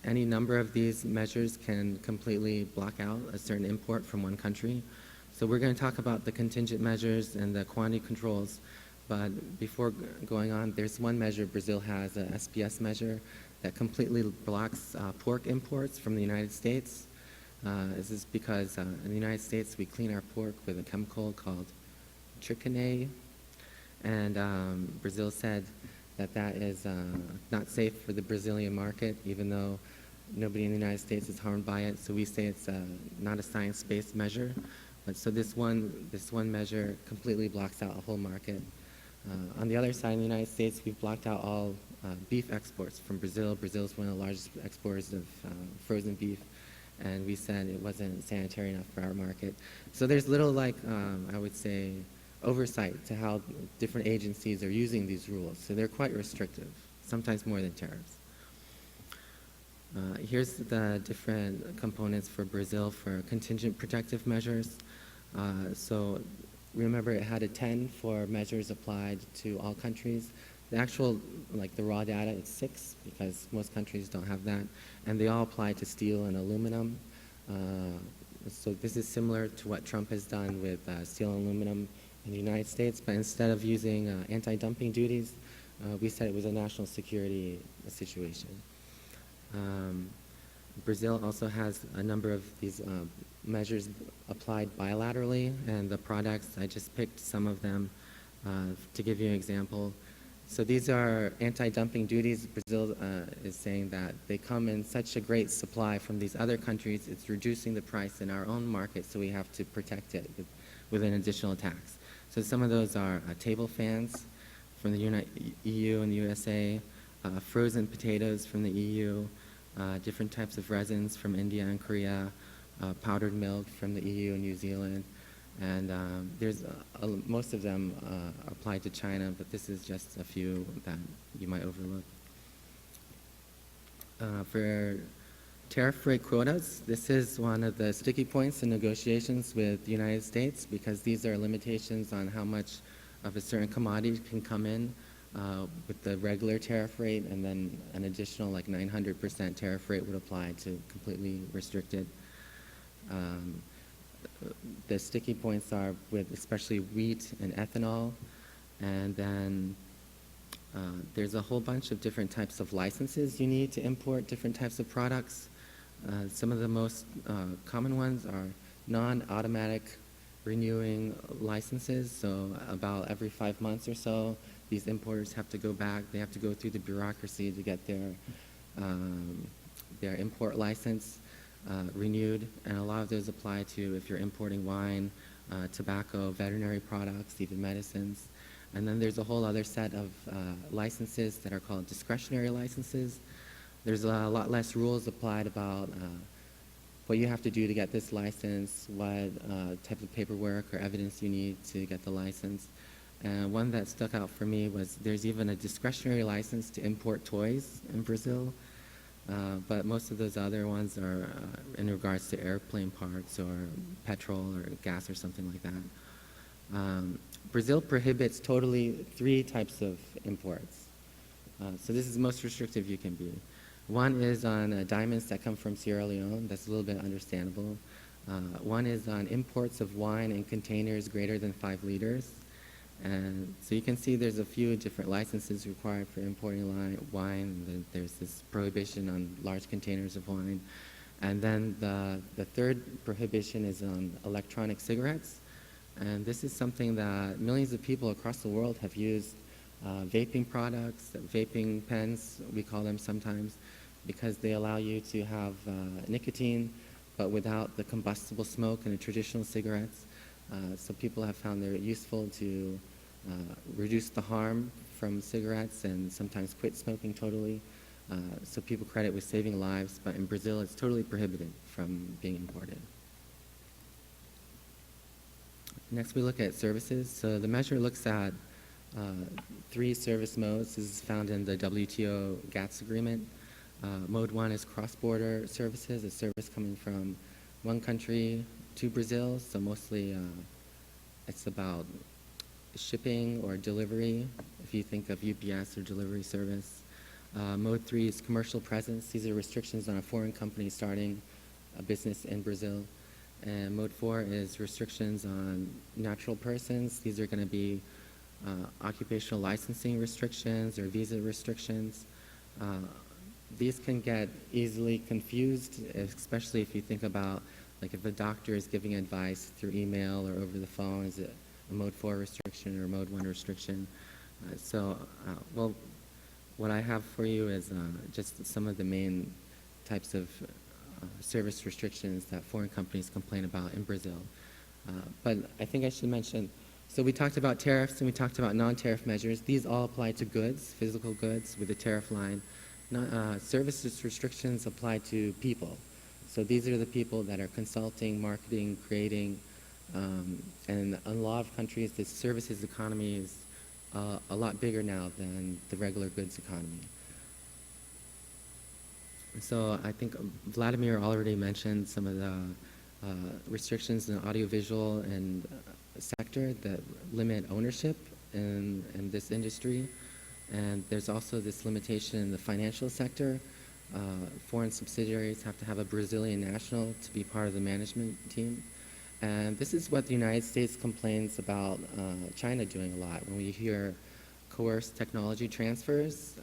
Any number of these measures can completely block out a certain import from one country. So we're going to talk about the contingent measures and the quantity controls. But before going on, there's one measure Brazil has, an SPS measure, that completely blocks pork imports from the United States. This is because in the United States we clean our pork with a chemical called trichinae. And Brazil said that is not safe for the Brazilian market, even though nobody in the United States is harmed by it. So we say it's not a science-based measure. But so this one measure completely blocks out a whole market. On the other side, in the United States, we've blocked out all beef exports from Brazil. Brazil is one of the largest exporters of frozen beef, and we said it wasn't sanitary enough for our market. So there's little, like, I would say, oversight to how different agencies are using these rules. So they're quite restrictive, sometimes more than tariffs. Here's the different components for Brazil for contingent protective measures. So remember, it had a 10 for measures applied to all countries. The actual, like the raw data, it's 6 because most countries don't have that. And they all apply to steel and aluminum. So this is similar to what Trump has done with steel and aluminum in the United States, but instead of using anti-dumping duties, we said it was a national security situation. Brazil also has a number of these measures applied bilaterally, and the products, I just picked some of them to give you an example. So these are anti-dumping duties. Brazil is saying that they come in such a great supply from these other countries, it's reducing the price in our own market, so we have to protect it with an additional tax. So some of those are table fans from the EU and the USA, frozen potatoes from the EU, different types of resins from India and Korea, powdered milk from the EU and New Zealand, and there's most of them apply to China, but this is just a few that you might overlook. For tariff rate quotas, this is one of the sticky points in negotiations with the United States because these are limitations on how much of a certain commodity can come in with the regular tariff rate, and then an additional like 900% tariff rate would apply to completely restricted. The sticky points are with especially wheat and ethanol, and then There's a whole bunch of different types of licenses you need to import different types of products. Some of the most common ones are non-automatic renewing licenses. So about every 5 months or so, these importers have to go back. They have to go through the bureaucracy to get their import license renewed. And a lot of those apply to if you're importing wine, tobacco, veterinary products, even medicines. And then there's a whole other set of licenses that are called discretionary licenses. There's a lot less rules applied about what you have to do to get this license, what type of paperwork or evidence you need to get the license. And one that stuck out for me was there's even a discretionary license to import toys in Brazil. But most of those other ones are in regards to airplane parts or petrol or gas or something like that. Brazil prohibits totally 3 types of imports. So this is the most restrictive you can be. One is on diamonds that come from Sierra Leone. That's a little bit understandable. One is on imports of wine in containers greater than 5 liters. And so you can see there's a few different licenses required for importing wine. Then there's this prohibition on large containers of wine. And then the third prohibition is on electronic cigarettes. And this is something that millions of people across the world have used. Vaping products, vaping pens, we call them sometimes, because they allow you to have nicotine, but without the combustible smoke in the traditional cigarettes. So people have found they're useful to reduce the harm from cigarettes and sometimes quit smoking totally. So people credit with saving lives, but in Brazil it's totally prohibited from being imported. Next we look at services. So the measure looks at 3 service modes. This is found in the WTO GATS agreement. Mode 1 is cross-border services, a service coming from one country to Brazil. So mostly it's about shipping or delivery, if you think of UPS or delivery service. Mode 3 is commercial presence. These are restrictions on a foreign company starting a business in Brazil. And mode 4 is restrictions on natural persons. These are going to be occupational licensing restrictions or visa restrictions. These can get easily confused, especially if you think about, like, if a doctor is giving advice through email or over the phone, is it a mode 4 restriction or mode 1 restriction? Well, what I have for you is just some of the main types of service restrictions that foreign companies complain about in Brazil. But I think I should mention, so we talked about tariffs and we talked about non-tariff measures. These all apply to goods, physical goods with a tariff line. Services restrictions apply to people. So these are the people that are consulting, marketing, creating, and in a lot of countries the services economy is a lot bigger now than the regular goods economy. So I think Vladimir already mentioned some of the restrictions in the audiovisual and sector that limit ownership in this industry. And there's also this limitation in the financial sector. Foreign subsidiaries have to have a Brazilian national to be part of the management team. And this is what the United States complains about China doing a lot. When we hear coerced technology transfers,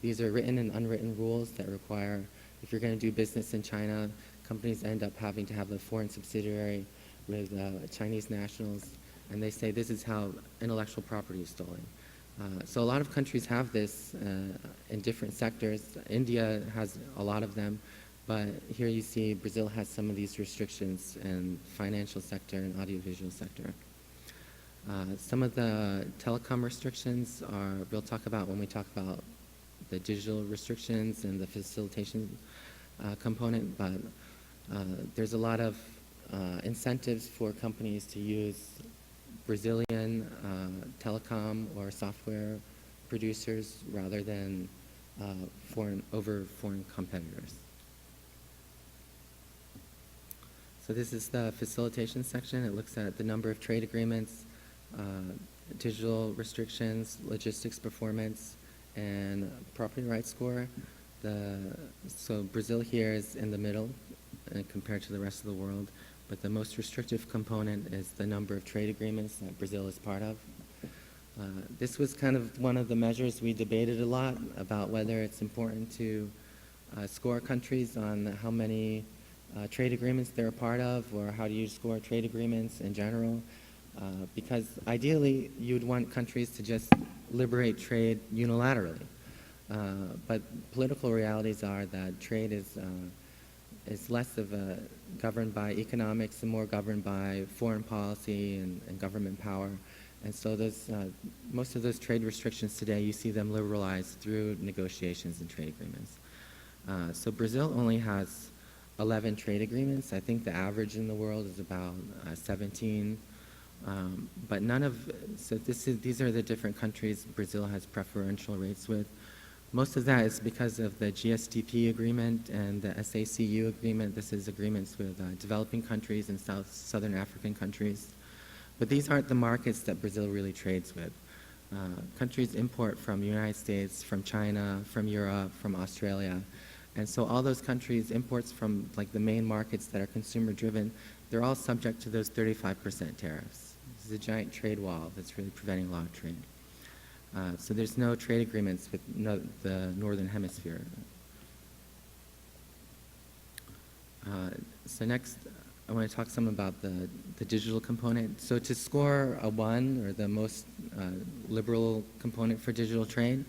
these are written and unwritten rules that require, if you're going to do business in China, companies end up having to have a foreign subsidiary with Chinese nationals, and they say this is how intellectual property is stolen. So a lot of countries have this in different sectors. India has a lot of them, but here you see Brazil has some of these restrictions in financial sector and audiovisual sector. Some of the telecom restrictions we'll talk about when we talk about the digital restrictions and the facilitation component, but there's a lot of incentives for companies to use Brazilian telecom or software producers rather than foreign competitors. So this is the facilitation section. It looks at the number of trade agreements, digital restrictions, logistics performance, and property rights score. So Brazil here is in the middle compared to the rest of the world, but the most restrictive component is the number of trade agreements that Brazil is part of. This was kind of one of the measures we debated a lot about whether it's important to score countries on how many trade agreements they're a part of, or how do you score trade agreements in general. Because ideally, you'd want countries to just liberate trade unilaterally. But political realities are that trade is less of a governed by economics and more governed by foreign policy and government power. And so most of those trade restrictions today, you see them liberalized through negotiations and trade agreements. So Brazil only has 11 trade agreements. I think the average in the world is about 17. But these are the different countries Brazil has preferential rates with. Most of that is because of the GSDP agreement and the SACU agreement. This is agreements with developing countries and southern African countries. But these aren't the markets that Brazil really trades with. Countries import from the United States, from China, from Europe, from Australia. And so all those countries, imports from like the main markets that are consumer driven, they're all subject to those 35% tariffs. This is a giant trade wall that's really preventing a lot of trade. So there's no trade agreements with the Northern Hemisphere. So next, I want to talk some about the digital component. So to score a 1, or the most liberal component for digital trade,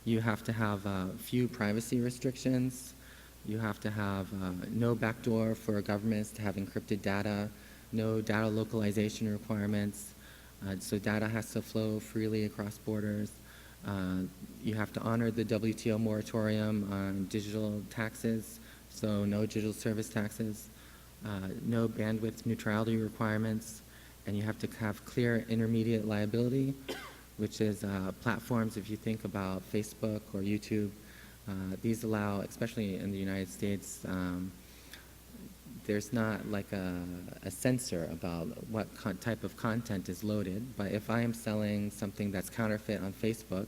you have to have few privacy restrictions. You have to have no backdoor for governments to have encrypted data, no data localization requirements. So data has to flow freely across borders. You have to honor the WTO moratorium on digital taxes, so no digital service taxes, no bandwidth neutrality requirements, and you have to have clear intermediate liability, which is platforms, if you think about Facebook or YouTube, these allow, especially in the United States, there's not like a censor about what type of content is loaded, but if I am selling something that's counterfeit on Facebook,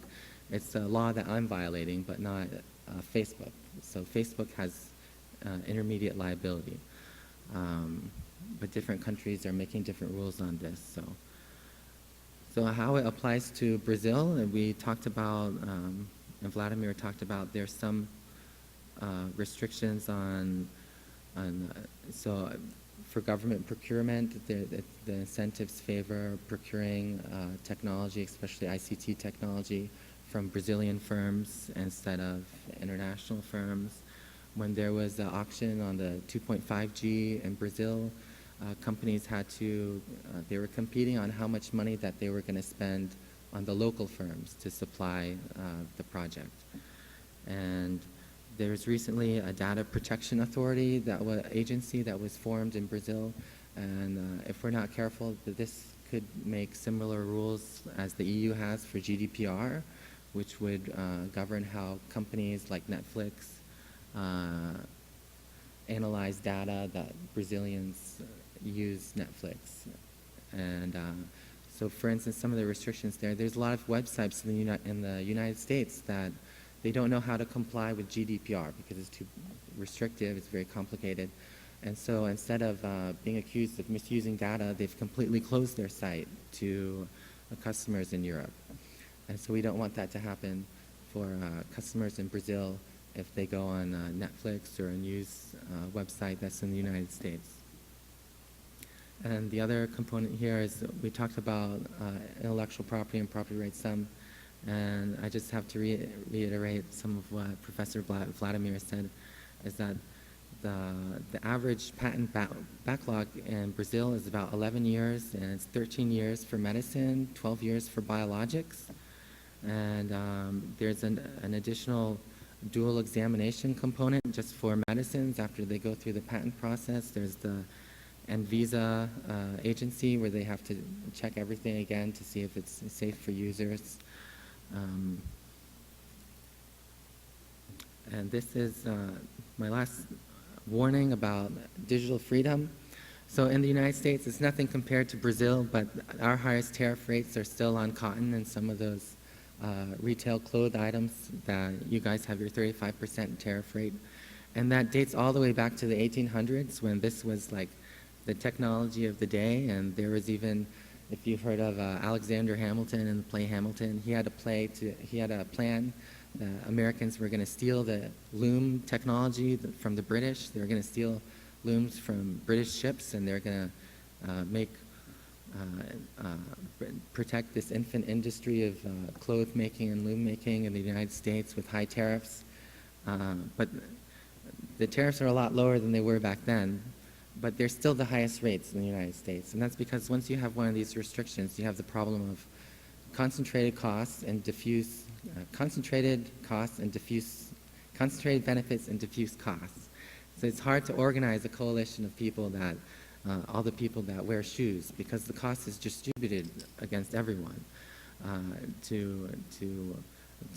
it's a law that I'm violating, but not Facebook. So Facebook has intermediate liability. But different countries are making different rules on this. So how it applies to Brazil, we talked about, and Vladimir talked about, there's some restrictions so for government procurement, the incentives favor procuring technology, especially ICT technology, from Brazilian firms instead of international firms. When there was an auction on the 2.5G in Brazil, companies they were competing on how much money that they were going to spend on the local firms to supply the project. And there was recently a data protection authority agency that was formed in Brazil, and if we're not careful, this could make similar rules as the EU has for GDPR, which would govern how companies like Netflix analyze data that Brazilians use Netflix. And so for instance, some of the restrictions there's a lot of websites in the United States that they don't know how to comply with GDPR because it's too restrictive, it's very complicated. And so instead of being accused of misusing data, they've completely closed their site to customers in Europe. And so we don't want that to happen for customers in Brazil if they go on Netflix or a news website that's in the United States. And the other component here is we talked about intellectual property and property rights some. And I just have to reiterate some of what Professor Vladimir said, is that the average patent backlog in Brazil is about 11 years, and it's 13 years for medicine, 12 years for biologics. And there's an additional dual examination component just for medicines after they go through the patent process. There's the Anvisa agency where they have to check everything again to see if it's safe for users. And this is my last warning about digital freedom. So in the United States, it's nothing compared to Brazil, but our highest tariff rates are still on cotton and some of those retail clothes items that you guys have your 35% tariff rate. And that dates all the way back to the 1800s when this was like the technology of the day, and there was even if you've heard of Alexander Hamilton and the play Hamilton, he had a plan. The Americans were going to steal the loom technology from the British. They were going to steal looms from British ships, and they're going to protect this infant industry of cloth making and loom making in the United States with high tariffs. But the tariffs are a lot lower than they were back then, but they're still the highest rates in the United States. And that's because once you have one of these restrictions, you have the problem of concentrated benefits and diffuse costs. So it's hard to organize a coalition of people that, all the people that wear shoes, because the cost is distributed against everyone, to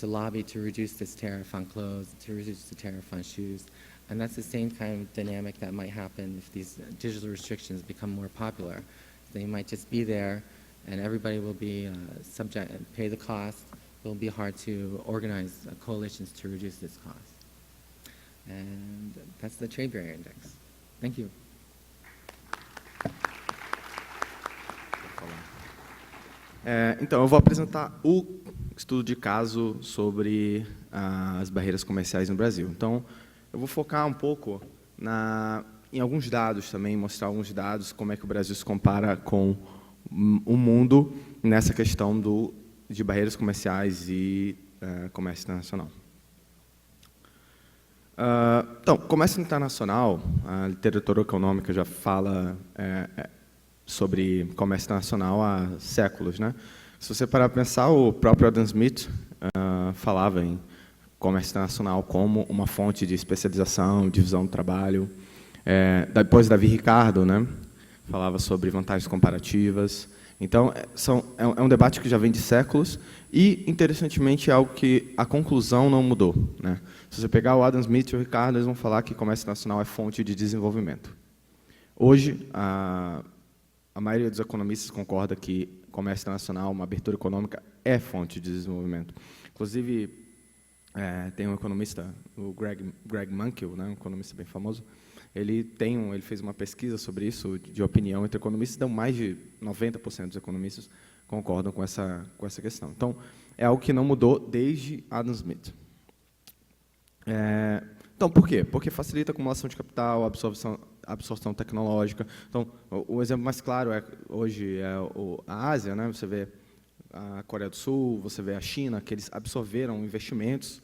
lobby to reduce this tariff on clothes, to reduce the tariff on shoes. And that's the same kind of dynamic that might happen if these digital restrictions become more popular. They might just be there, and everybody will be subject and pay the cost. It will be hard to organize coalitions to reduce this cost. And that's the Trade Barrier Index. Thank you. Então, eu vou apresentar o estudo de caso sobre as barreiras comerciais no Brasil. Então, eu vou focar um pouco em alguns dados também, mostrar alguns dados, como é que o Brasil se compara com o mundo nessa questão de barreiras comerciais e comércio internacional. Então, comércio internacional, a literatura econômica já fala sobre comércio internacional há séculos, né? Se você parar para pensar, o próprio Adam Smith falava em comércio internacional como uma fonte de especialização, divisão do trabalho. Depois, Davi Ricardo, né, falava sobre vantagens comparativas. Então, é um debate que já vem de séculos e, interessantemente, é algo que a conclusão não mudou, né? Se você pegar o Adam Smith e o Ricardo, eles vão falar que comércio internacional é fonte de desenvolvimento. Hoje, a maioria dos economistas concorda que comércio internacional, uma abertura econômica, é fonte de desenvolvimento. Inclusive, tem um economista, o Greg Mankiw, né, um economista bem famoso, ele fez uma pesquisa sobre isso, de opinião entre economistas, então mais de 90% dos economistas concordam com essa questão. Então, é algo que não mudou desde Adam Smith. Então, por quê? Porque facilita a acumulação de capital, absorção tecnológica. Então, o exemplo mais claro hoje é a Ásia, né? Você vê a Coreia do Sul, você vê a China, que eles absorveram investimentos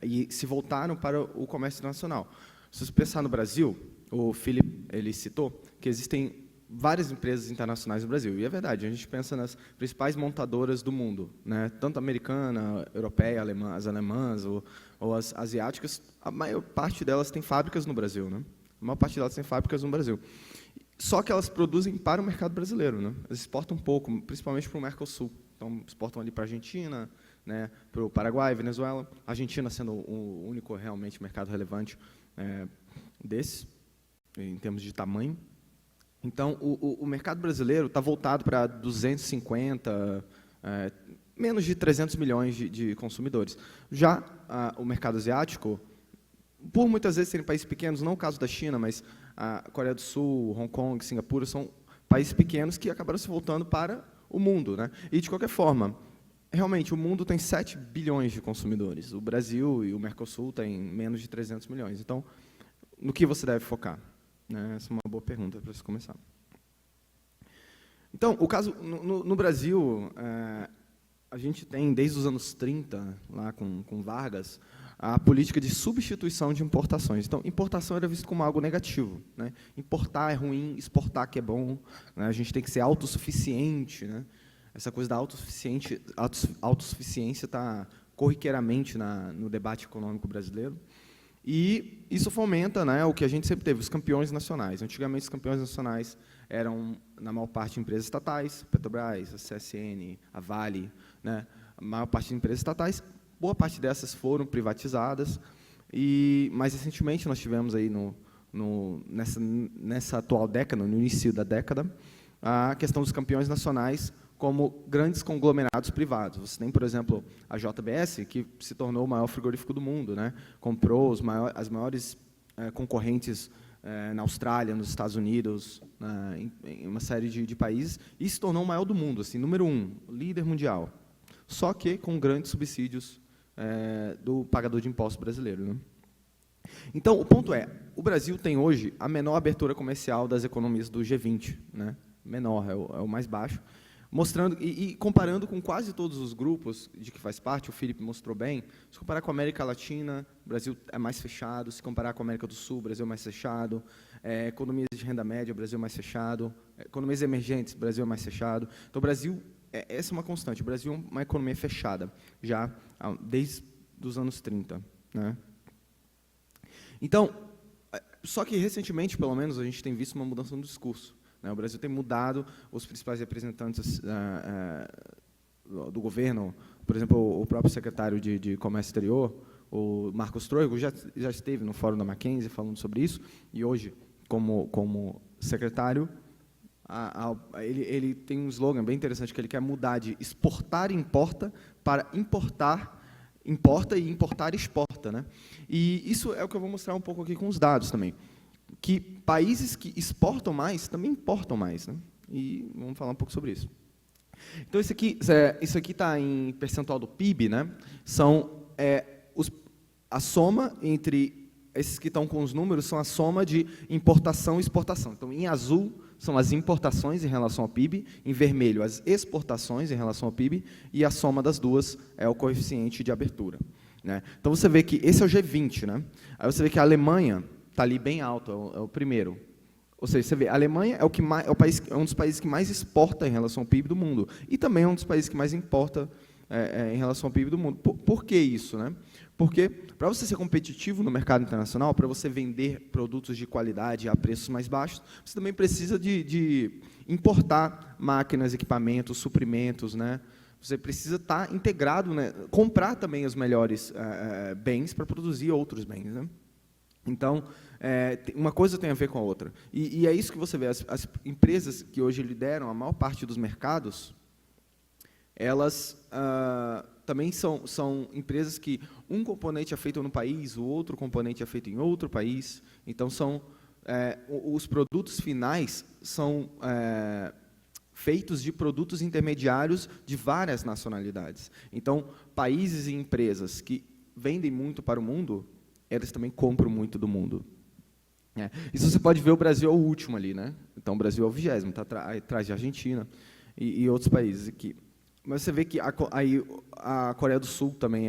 e se voltaram para o comércio internacional. Se você pensar no Brasil, o Philip ele citou que existem várias empresas internacionais no Brasil. E é verdade, a gente pensa nas principais montadoras do mundo, né? Tanto americana, europeia, as alemãs ou as asiáticas, a maior parte delas tem fábricas no Brasil, né? A maior parte delas tem fábricas no Brasil. Só que elas produzem para o mercado brasileiro, né? Elas exportam um pouco, principalmente para o Mercosul. Então, exportam ali para a Argentina, né? Para o Paraguai, Venezuela. A Argentina sendo o único realmente mercado relevante desse, em termos de tamanho. Então, o mercado brasileiro está voltado para 250, menos de 300 milhões de consumidores. Já o mercado asiático, por muitas vezes serem países pequenos, não o caso da China, mas a Coreia do Sul, Hong Kong, Singapura, são países pequenos que acabaram se voltando para o mundo, né? E, de qualquer forma, realmente, o mundo tem 7 bilhões de consumidores. O Brasil e o Mercosul têm menos de 300 milhões. Então, no que você deve focar? Essa é uma boa pergunta para você começar. Então, o caso no Brasil, a gente tem, desde os anos 30, lá com Vargas, a política de substituição de importações. Então, importação era visto como algo negativo, né? Importar é ruim, exportar que é bom, né? A gente tem que ser autossuficiente, né? Essa coisa da autossuficiência está corriqueiramente no debate econômico brasileiro. E isso fomenta, né, o que a gente sempre teve, os campeões nacionais. Antigamente, os campeões nacionais eram, na maior parte, empresas estatais, Petrobras, a CSN, a Vale, né? A maior parte de empresas estatais. Boa parte dessas foram privatizadas, e mais recentemente nós tivemos aí nessa atual década, no início da década, a questão dos campeões nacionais como grandes conglomerados privados. Você tem, por exemplo, a JBS, que se tornou o maior frigorífico do mundo, né? Comprou as maiores concorrentes na Austrália, nos Estados Unidos, em uma série de países, e se tornou o maior do mundo, assim, número 1, líder mundial. Só que com grandes subsídios do pagador de impostos brasileiro, né? Então, o ponto é, o Brasil tem hoje a menor abertura comercial das economias do G20, né? Menor, é o mais baixo, mostrando e comparando com quase todos os grupos de que faz parte, o Felipe mostrou bem, se comparar com a América Latina, o Brasil é mais fechado, se comparar com a América do Sul, o Brasil é mais fechado, economias de renda média, o Brasil é mais fechado, economias emergentes, o Brasil é mais fechado. Então, o Brasil, essa é uma constante, o Brasil é uma economia fechada, já desde os anos 30, né? Então, só que recentemente, pelo menos, a gente tem visto uma mudança no discurso, né? O Brasil tem mudado, os principais representantes do governo, por exemplo, o próprio secretário de Comércio Exterior, o Marcos Troigo, já esteve no Fórum da Mackenzie falando sobre isso, e hoje, como secretário, ele tem um slogan bem interessante, que ele quer mudar de exportar e importa para importa e importar e exporta, né? E isso é o que eu vou mostrar um pouco aqui com os dados também, que países que exportam mais também importam mais, né? E vamos falar um pouco sobre isso. Então, isso aqui está em percentual do PIB, né? A soma entre esses que estão com os números são a soma de importação e exportação. Então, em azul são as importações em relação ao PIB, em vermelho as exportações em relação ao PIB, e a soma das duas é o coeficiente de abertura, né? Então, você vê que esse é o G20, né? Aí você vê que a Alemanha está ali bem alto, é o primeiro. Ou seja, você vê, a Alemanha é um dos países que mais exporta em relação ao PIB do mundo, e também é um dos países que mais importa em relação ao PIB do mundo. Por que isso, né? Porque, para você ser competitivo no mercado internacional, para você vender produtos de qualidade a preços mais baixos, você também precisa de importar máquinas, equipamentos, suprimentos, né? Você precisa estar integrado, né? Comprar também os melhores bens para produzir outros bens, né? Então, uma coisa tem a ver com a outra. E é isso que você vê, as empresas que hoje lideram a maior parte dos mercados, elas também são empresas que um componente é feito no país, o outro componente é feito em outro país. Então, os produtos finais são feitos de produtos intermediários de várias nacionalidades. Então, países e empresas que vendem muito para o mundo, elas também compram muito do mundo. Isso você pode ver, o Brasil é o último ali, né? Então, o Brasil é o 20º, está atrás de Argentina e outros países aqui. Mas você vê que a Coreia do Sul também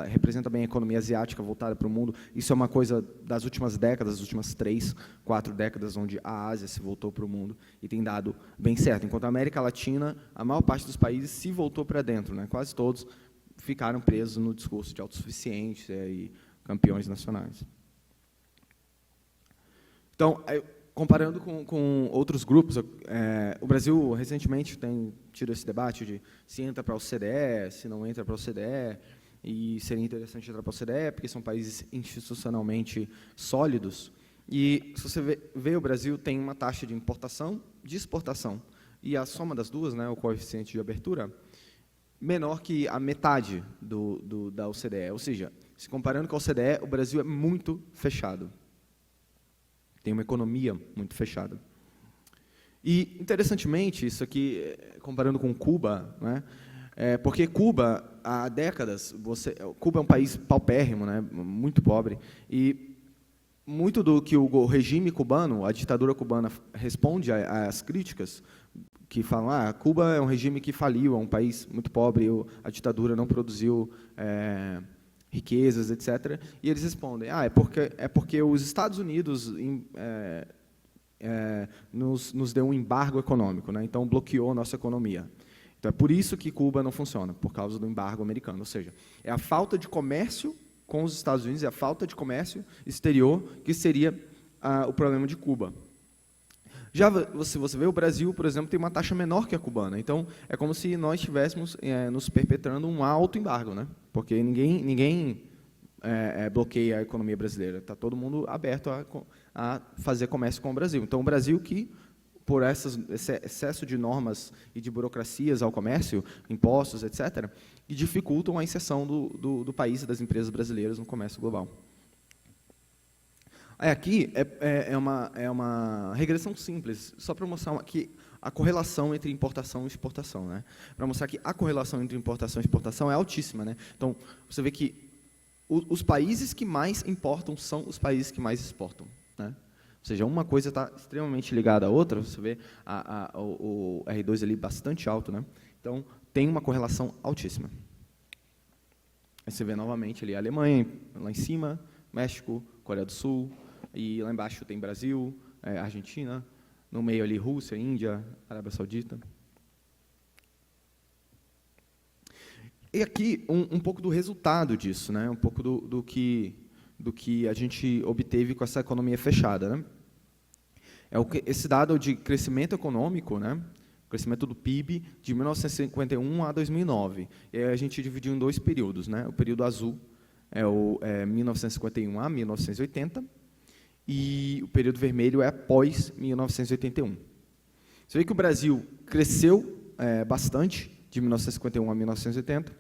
representa bem a economia asiática voltada para o mundo. Isso é uma coisa das últimas décadas, das últimas 3, 4 décadas, onde a Ásia se voltou para o mundo e tem dado bem certo. Enquanto a América Latina, a maior parte dos países se voltou para dentro, né? Quase todos ficaram presos no discurso de autossuficiência e campeões nacionais. Então, comparando com outros grupos, o Brasil recentemente tem tido esse debate de se entra para a OCDE, se não entra para a OCDE, e seria interessante entrar para a OCDE, porque são países institucionalmente sólidos. E, se você vê, o Brasil tem uma taxa de importação, de exportação, e a soma das duas, né, o coeficiente de abertura, menor que a metade da OCDE. Ou seja, se comparando com a OCDE, o Brasil é muito fechado. Tem uma economia muito fechada. E, interessantemente, isso aqui, comparando com Cuba, né, porque Cuba, há décadas, Cuba é um país paupérrimo, né, muito pobre, e muito do que o regime cubano, a ditadura cubana, responde às críticas, que falam, Cuba é um regime que faliu, é um país muito pobre, a ditadura não produziu riquezas, etc. E eles respondem, é porque os Estados Unidos nos deu um embargo econômico, né? Então bloqueou a nossa economia. Então é por isso que Cuba não funciona, por causa do embargo americano. Ou seja, é a falta de comércio com os Estados Unidos, é a falta de comércio exterior que seria o problema de Cuba. Já você vê, o Brasil, por exemplo, tem uma taxa menor que a cubana. Então, é como se nós estivéssemos nos perpetrando um alto embargo, né? Porque ninguém bloqueia a economia brasileira. Está todo mundo aberto a fazer comércio com o Brasil. Então, o Brasil que, por esse excesso de normas e de burocracias ao comércio, impostos, etc., que dificultam a inserção do país e das empresas brasileiras no comércio global. Aqui é uma regressão simples, só para mostrar aqui a correlação entre importação e exportação, né? Para mostrar que a correlação entre importação e exportação é altíssima, né? Então, você vê que os países que mais importam são os países que mais exportam, né? Ou seja, uma coisa está extremamente ligada à outra, você vê o R2 ali bastante alto, né? Então, tem uma correlação altíssima. Aí você vê novamente ali a Alemanha, lá em cima, México, Coreia do Sul, e lá embaixo tem Brasil, Argentina, no meio ali Rússia, Índia, Arábia Saudita. E aqui um pouco do resultado disso, né? Um pouco do que a gente obteve com essa economia fechada, né? Esse dado de crescimento econômico, né? Crescimento do PIB de 1951 a 2009. E a gente dividiu em 2 períodos, né? O período azul é 1951 a 1980, e o período vermelho é após 1981. Você vê que o Brasil cresceu bastante de 1951 a 1980,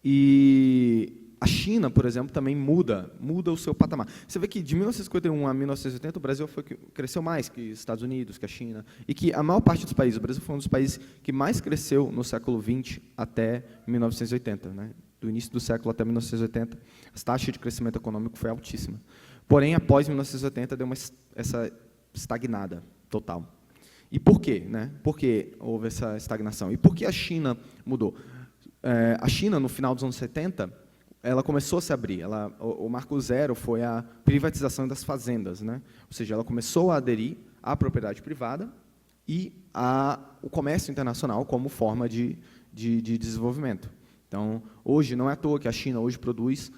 e a China, por exemplo, também muda o seu patamar. Você vê que de 1951 a 1980 o Brasil cresceu mais que os Estados Unidos, que a China, e que a maior parte dos países, o Brasil foi um dos países que mais cresceu no século XX até 1980, né? Do início do século até 1980, a taxa de crescimento econômico foi altíssima. Porém, após 1980, deu essa estagnada total. E por quê, né? Por que houve essa estagnação? E por que a China mudou? A China, no final dos anos 70, ela começou a se abrir. O marco zero foi a privatização das fazendas, né? Ou seja, ela começou a aderir à propriedade privada e o comércio internacional como forma de desenvolvimento. Então, hoje, não é à toa que a China hoje produz,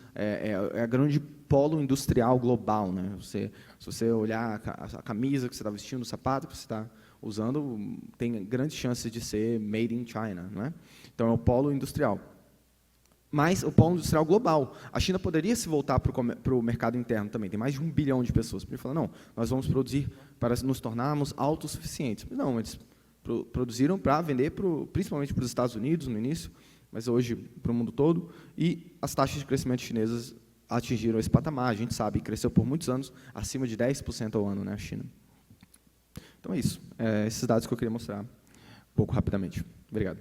a grande polo industrial global, né? Se você olhar a camisa que você está vestindo, o sapato que você está usando, tem grandes chances de ser made in China, não é? Então, é o polo industrial. Mas o polo industrial global. A China poderia se voltar para o mercado interno também. Tem mais de 1 bilhão de pessoas. Ele falou, não, nós vamos produzir para nos tornarmos autossuficientes. Não, eles produziram para vender principalmente para os Estados Unidos no início, mas hoje para o mundo todo, e as taxas de crescimento chinesas atingiram esse patamar, a gente sabe, cresceu por muitos anos, acima de 10% ao ano, né, a China. Então é isso, esses dados que eu queria mostrar um pouco rapidamente. Obrigado.